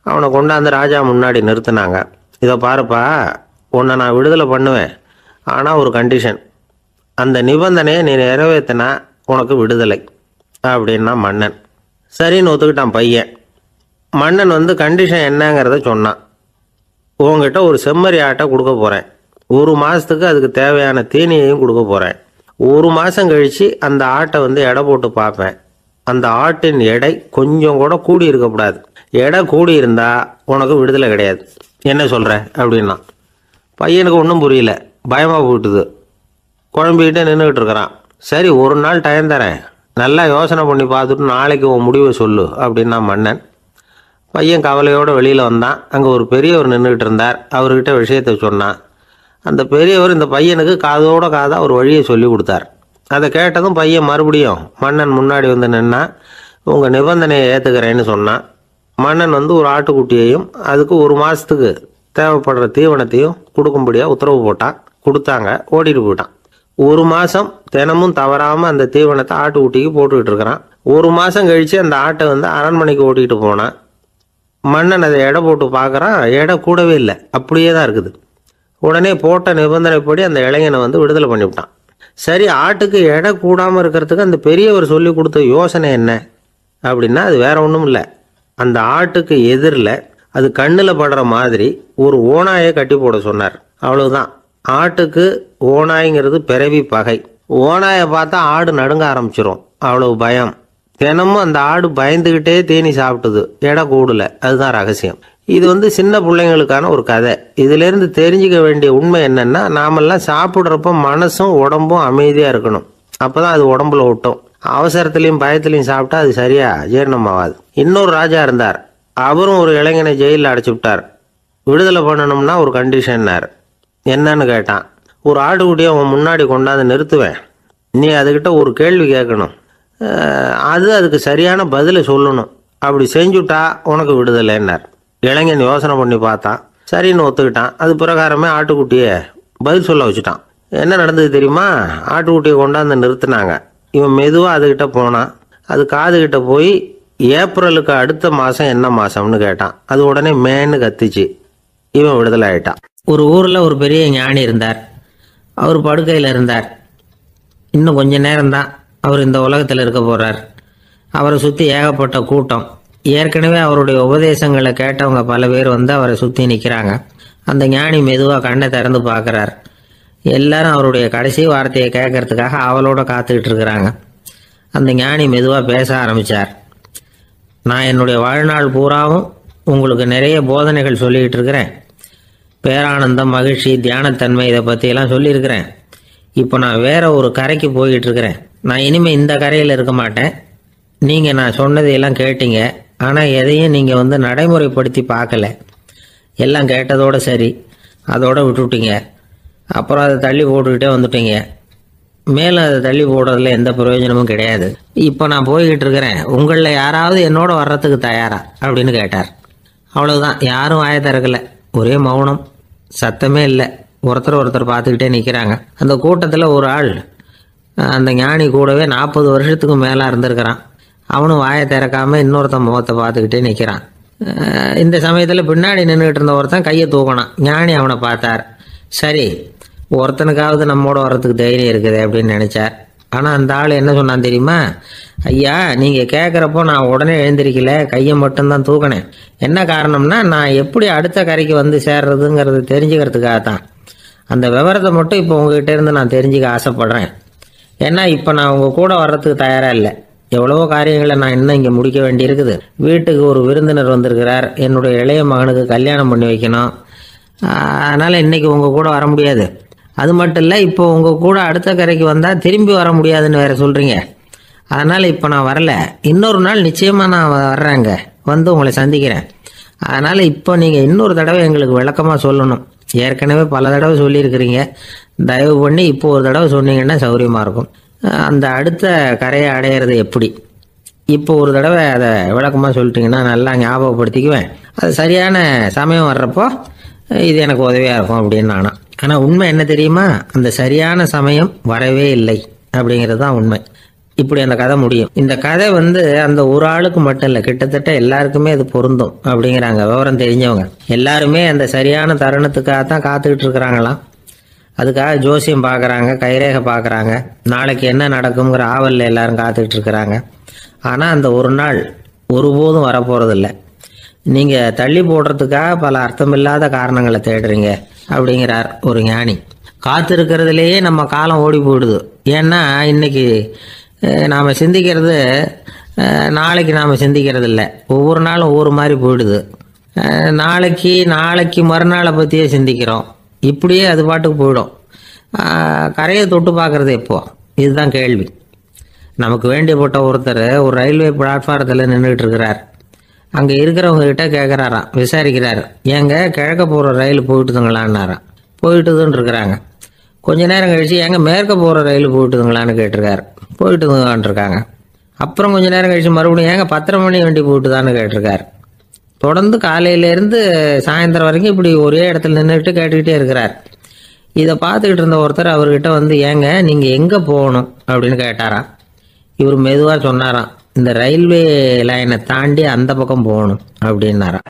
அவனை கொண்டாந்து ராஜா முன்னாடி நிறுத்தினாங்க. இதை பாருப்பா, உன்னை நான் விடுதலை பண்ணுவேன், ஆனால் ஒரு கண்டிஷன். அந்த நிபந்தனையை நீ நிறைவேற்றினா உனக்கு விடுதலை அப்படின்னா மன்னன். சரின்னு ஒத்துக்கிட்டான் பையன். மன்னன் வந்து கண்டிஷன் என்னங்கிறத சொன்னான். உங்ககிட்ட ஒரு செம்மறி ஆட்டை கொடுக்க போகிறேன், 1 மாதத்துக்கு அதுக்கு தேவையான தீனியையும் கொடுக்க போகிறேன். 1 மாதம் கழித்து அந்த ஆட்டை வந்து எடை போட்டு பார்ப்பேன். அந்த ஆட்டின் எடை கொஞ்சம் கூட கூடி இருக்கக்கூடாது. எடை கூடி இருந்தால் உனக்கு விடுதலை கிடையாது. என்ன சொல்கிற அப்படின்னா. பையனுக்கு ஒன்றும் புரியல, பயமாக போயிட்டுது. குழம்பிக்கிட்டே நின்றுக்கிட்டு இருக்கிறான். சரி, ஒரு நாள் டைம் தரேன், நல்லா யோசனை பண்ணி பார்த்துட்டு நாளைக்கு உன் முடிவை சொல்லு அப்படின்னா மன்னன். பையன் கவலையோடு வெளியில் வந்தான். அங்கே ஒரு பெரியவர் நின்றுக்கிட்டு இருந்தார். அவர்கிட்ட விஷயத்தை சொன்னான். அந்த பெரியவர் இந்த பையனுக்கு காதோட காதாக ஒரு வழியை சொல்லி கொடுத்தார். அதை கேட்டதும் பையன் மறுபடியும் மன்னன் முன்னாடி வந்து நின்னா, உங்கள் நிபந்தனையை ஏற்றுக்கிறேன்னு சொன்னான். மன்னன் வந்து ஒரு ஆட்டுக்குட்டியையும் அதுக்கு 1 மாதத்துக்கு தேவைப்படுற தீவனத்தையும் கொடுக்கும்படியாக உத்தரவு போட்டான். கொடுத்தாங்க, ஓடிட்டு போயிட்டான். 1 மாதம் தினமும் தவறாமல் அந்த தீவனத்தை ஆட்டுக்குட்டிக்கு போட்டுக்கிட்டு இருக்கிறான். 1 மாதம் கழித்து அந்த ஆட்டை வந்து அரண்மனைக்கு ஓட்டிகிட்டு போனான். மன்னன் அதை எடை போட்டு பார்க்குறான், எடை கூடவே இல்லை, அப்படியே தான் இருக்குது. உடனே போட்ட நிபந்தனைப்படி அந்த இளைஞனை வந்து விடுதலை பண்ணிவிட்டான். சரி, ஆட்டுக்கு எடை கூடாமல் இருக்கிறதுக்கு அந்த பெரியவர் சொல்லி கொடுத்த யோசனை என்ன அப்படின்னா, அது வேற ஒன்றும் இல்லை. அந்த ஆட்டுக்கு எதிரில் அது கண்ணில் படுற மாதிரி ஒரு ஓநாயை கட்டி போட சொன்னார். அவ்வளவுதான். ஆட்டுக்கு ஓநாய்ங்கிறது பிறவி பகை. ஓநாயை பார்த்தா ஆடு நடுங்க ஆரம்பிச்சிரும், அவ்வளவு பயம். தினமும் அந்த ஆடு பயந்துக்கிட்டே தீனி சாப்பிட்டுது, எடை கூடல. அதுதான் ரகசியம். இது வந்து சின்ன பிள்ளைங்களுக்கான ஒரு கதை. இதிலேருந்து தெரிஞ்சுக்க வேண்டிய உண்மை என்னன்னா, நாமெல்லாம் சாப்பிட்றப்ப மனசும் உடம்பும் அமைதியாக இருக்கணும். அப்போ தான் அது உடம்புல ஒட்டும். அவசரத்துலையும் பயத்துலையும் சாப்பிட்டா அது சரியா ஜீரணமாகாது. இன்னொரு ராஜா இருந்தார். அவரும் ஒரு இளைஞனை ஜெயிலில் அடைச்சி விட்டார். விடுதலை பண்ணணும்னா ஒரு கண்டிஷன்னார். என்னன்னு கேட்டான். ஒரு ஆட்டுக்குட்டியை அவன் முன்னாடி கொண்டாந்து நிறுத்துவேன், நீ அதுக்கிட்ட ஒரு கேள்வி கேட்கணும், அதுக்கு சரியான பதிலை சொல்லணும். அப்படி செஞ்சுட்டா உனக்கு விடுதலைன்னார். இளைஞன் யோசனை பண்ணி பார்த்தான். சரின்னு ஒத்துக்கிட்டான். அது பிரகாரமே ஆட்டுக்குட்டியை பதில் சொல்ல வச்சுட்டான். என்ன நடந்தது தெரியுமா? ஆட்டுக்குட்டியை கொண்டாந்து நிறுத்தினாங்க. இவன் மெதுவாக அதுக்கிட்ட போனான். அது காதுகிட்ட போய் ஏப்ரலுக்கு அடுத்த மாதம் என்ன மாதம்னு கேட்டான். அது உடனே மேன்னு கத்திச்சு. இவன் விடுதலை ஆயிட்டான். ஒரு ஊரில் ஒரு பெரிய ஞானி இருந்தார். அவர் படுக்கையில் இருந்தார். இன்னும் கொஞ்ச நேரம்தான் அவர் இந்த உலகத்தில் இருக்க போகிறார். அவரை சுற்றி ஏகப்பட்ட கூட்டம். ஏற்கனவே அவருடைய உபதேசங்களை கேட்டவங்க பல பேர் வந்து அவரை சுற்றி நிற்கிறாங்க. அந்த ஞானி மெதுவாக கண்ணை திறந்து பார்க்குறார். எல்லாரும் அவருடைய கடைசி வார்த்தையை கேட்கறதுக்காக அவளோட காத்துக்கிட்டு இருக்கிறாங்க. அந்த ஞானி மெதுவாக பேச ஆரம்பித்தார். நான் என்னுடைய வாழ்நாள் பூராவும் உங்களுக்கு நிறைய போதனைகள் சொல்லிக்கிட்டு இருக்கிறேன். பேரானந்தம், மகிழ்ச்சி, தியானத்தன்மை, இதை பற்றியெல்லாம் சொல்லியிருக்கிறேன். இப்போ நான் வேற ஒரு கரைக்கு போய்கிட்டு இருக்கிறேன். நான் இனிமேல் இந்த கரையில் இருக்க மாட்டேன். நீங்கள் நான் சொன்னதையெல்லாம் கேட்டீங்க, ஆனால் எதையும் நீங்கள் வந்து நடைமுறைப்படுத்தி பார்க்கல. எல்லாம் கேட்டதோடு சரி, அதோடு விட்டுவிட்டீங்க. அப்புறம் அதை தள்ளி போட்டுக்கிட்டே வந்துட்டீங்க. மேலும் அதை தள்ளி போடுறதுல எந்த பிரயோஜனமும் கிடையாது. இப்போ நான் போய்கிட்டு இருக்கிறேன். உங்களில் யாராவது என்னோட வர்றதுக்கு தயாரா அப்படின்னு கேட்டார். அவ்வளவுதான். யாரும் வாயை திறக்கல. ஒரே மௌனம், சத்தமே இல்லை. ஒருத்தர் பார்த்துக்கிட்டே நிற்கிறாங்க. அந்த கூட்டத்தில் ஒரு ஆள் அந்த ஞானி கூடவே 40 வருஷத்துக்கு மேலே இருந்திருக்கிறான். அவனும் வாயை திறக்காமல் இன்னொருத்தன் முகத்தை பார்த்துக்கிட்டே நிற்கிறான். இந்த சமயத்தில் பின்னாடி நின்றுக்கிட்டு இருந்த ஒருத்தன் கையை தூக்கினான். ஞானி அவனை பார்த்தார். சரி, ஒருத்தனுக்காவது நம்மோட வர்றதுக்கு தைரியம் இருக்குது அப்படின்னு நினச்சார். ஆனால் அந்த ஆள் என்ன சொன்னான் தெரியுமா? ஐயா, நீங்கள் கேட்குறப்போ நான் உடனே எழுந்திருக்கல, கையை மட்டும்தான் தூக்கினேன். என்ன காரணம்னா, நான் எப்படி அடுத்த கரைக்கு வந்து சேர்றதுங்கிறது தெரிஞ்சுக்கிறதுக்காக தான். அந்த விவரத்தை மட்டும் இப்போ உங்ககிட்ட இருந்து நான் தெரிஞ்சுக்க ஆசைப்படுறேன். ஏன்னா இப்போ நான் உங்கள் கூட வர்றதுக்கு தயாராக இல்லை. எவ்வளவோ காரியங்களை நான் இன்னும் இங்கே முடிக்க வேண்டியிருக்குது. வீட்டுக்கு ஒரு விருந்தினர் வந்திருக்கிறார். என்னுடைய இளைய மகனுக்கு கல்யாணம் பண்ணி வைக்கணும். அதனால் இன்றைக்கி உங்கள் கூட வர முடியாது. அது மட்டும் இல்லை, இப்போ உங்கள் கூட அடுத்த கரைக்கு வந்தால் திரும்பி வர முடியாதுன்னு வேறு சொல்கிறீங்க. அதனால் இப்போ நான் வரல. இன்னொரு நாள் நிச்சயமாக நான் வர்றேங்க, வந்து உங்களை சந்திக்கிறேன். அதனால் இப்போ நீங்கள் இன்னொரு தடவை எங்களுக்கு விளக்கமாக சொல்லணும். ஏற்கனவே பல தடவை சொல்லியிருக்கிறீங்க. தயவு பண்ணி இப்போ ஒரு தடவை சொன்னீங்கன்னா சௌகரியமாக இருக்கும். அந்த அடுத்த கரையை அடையிறது எப்படி? இப்போ ஒரு தடவை அதை விளக்கமாக சொல்லிட்டீங்கன்னா நல்லா ஞாபகப்படுத்திக்குவேன். அது சரியான சமயம் வர்றப்போ இது எனக்கு உதவியாக இருக்கும் அப்படின்னு நானா. ஆனால் உண்மை என்ன தெரியுமா? அந்த சரியான சமயம் வரவே இல்லை அப்படிங்கிறது தான் உண்மை. இப்படி அந்த கதை முடியும். இந்த கதை வந்து அந்த ஒரு ஆளுக்கு மட்டும் இல்லை, கிட்டத்தட்ட எல்லாருக்குமே அது பொருந்தும் அப்படிங்கிறாங்க விவரம் தெரிஞ்சவங்க. எல்லாருமே அந்த சரியான தருணத்துக்காக தான் காத்துக்கிட்டு இருக்கிறாங்களாம். அதுக்காக ஜோசியம் பார்க்குறாங்க, கைரேகை பார்க்குறாங்க. நாளைக்கு என்ன நடக்குங்கிற ஆவலில் எல்லாரும் காத்துக்கிட்டு இருக்கிறாங்க. ஆனால் அந்த ஒரு நாள் ஒருபோதும் வரப்போகிறதில்ல. நீங்கள் தள்ளி போடுறதுக்காக பல அர்த்தமில்லாத காரணங்களை தேடுறீங்க அப்படிங்கிறார் ஒரு ஞானி. காத்திருக்கிறதுலேயே நம்ம காலம் ஓடி போயிடுது. ஏன்னா இன்னைக்கு நாம் சிந்திக்கிறது நாளைக்கு நாம் சிந்திக்கிறது இல்லை. ஒவ்வொரு நாளும் ஒவ்வொரு மாதிரி போயிடுது. நாளைக்கு நாளைக்கு மறுநாளை பற்றியே சிந்திக்கிறோம். இப்படியே அது பாட்டுக்கு போயிடும். கரையை தொட்டு பார்க்குறது எப்போ, இதுதான் கேள்வி. நமக்கு வேண்டியப்பட்ட ஒருத்தர் ஒரு ரயில்வே பிளாட்ஃபாரத்தில் நின்றுட்டு இருக்கிறார். அங்கே இருக்கிறவங்க கிட்ட கேட்குறாராம், விசாரிக்கிறார். ஏங்க கிழக்க போகிற ரயில் போயிட்டுதுங்களான்னாராம். போயிட்டுதுன்னு இருக்கிறாங்க. கொஞ்ச நேரம் கழிச்சு ஏங்க மேற்க போகிற ரயில் போயிட்டுதுங்களான்னு கேட்டிருக்காரு. போயிட்டுதுங்களான் இருக்காங்க. அப்புறம் கொஞ்ச நேரம் கழிச்சு மறுபடியும் ஏங்க 10:30 மணி வண்டி போயிட்டுதான்னு கேட்டிருக்காரு. தொடர்ந்து காலையிலேருந்து சாயந்தரம் வரைக்கும் இப்படி ஒரே இடத்துல நின்றுட்டு கேட்டுக்கிட்டே இருக்கிறார். இதை பார்த்துக்கிட்டு இருந்த ஒருத்தர் அவர்கிட்ட வந்து, ஏங்க நீங்கள் எங்கே போகணும் அப்படின்னு கேட்டாராம். இவர் மெதுவாக சொன்னாராம், இந்த ரயில்வே லைனை தாண்டி அந்த பக்கம் போகணும் அப்படின்னாராம்.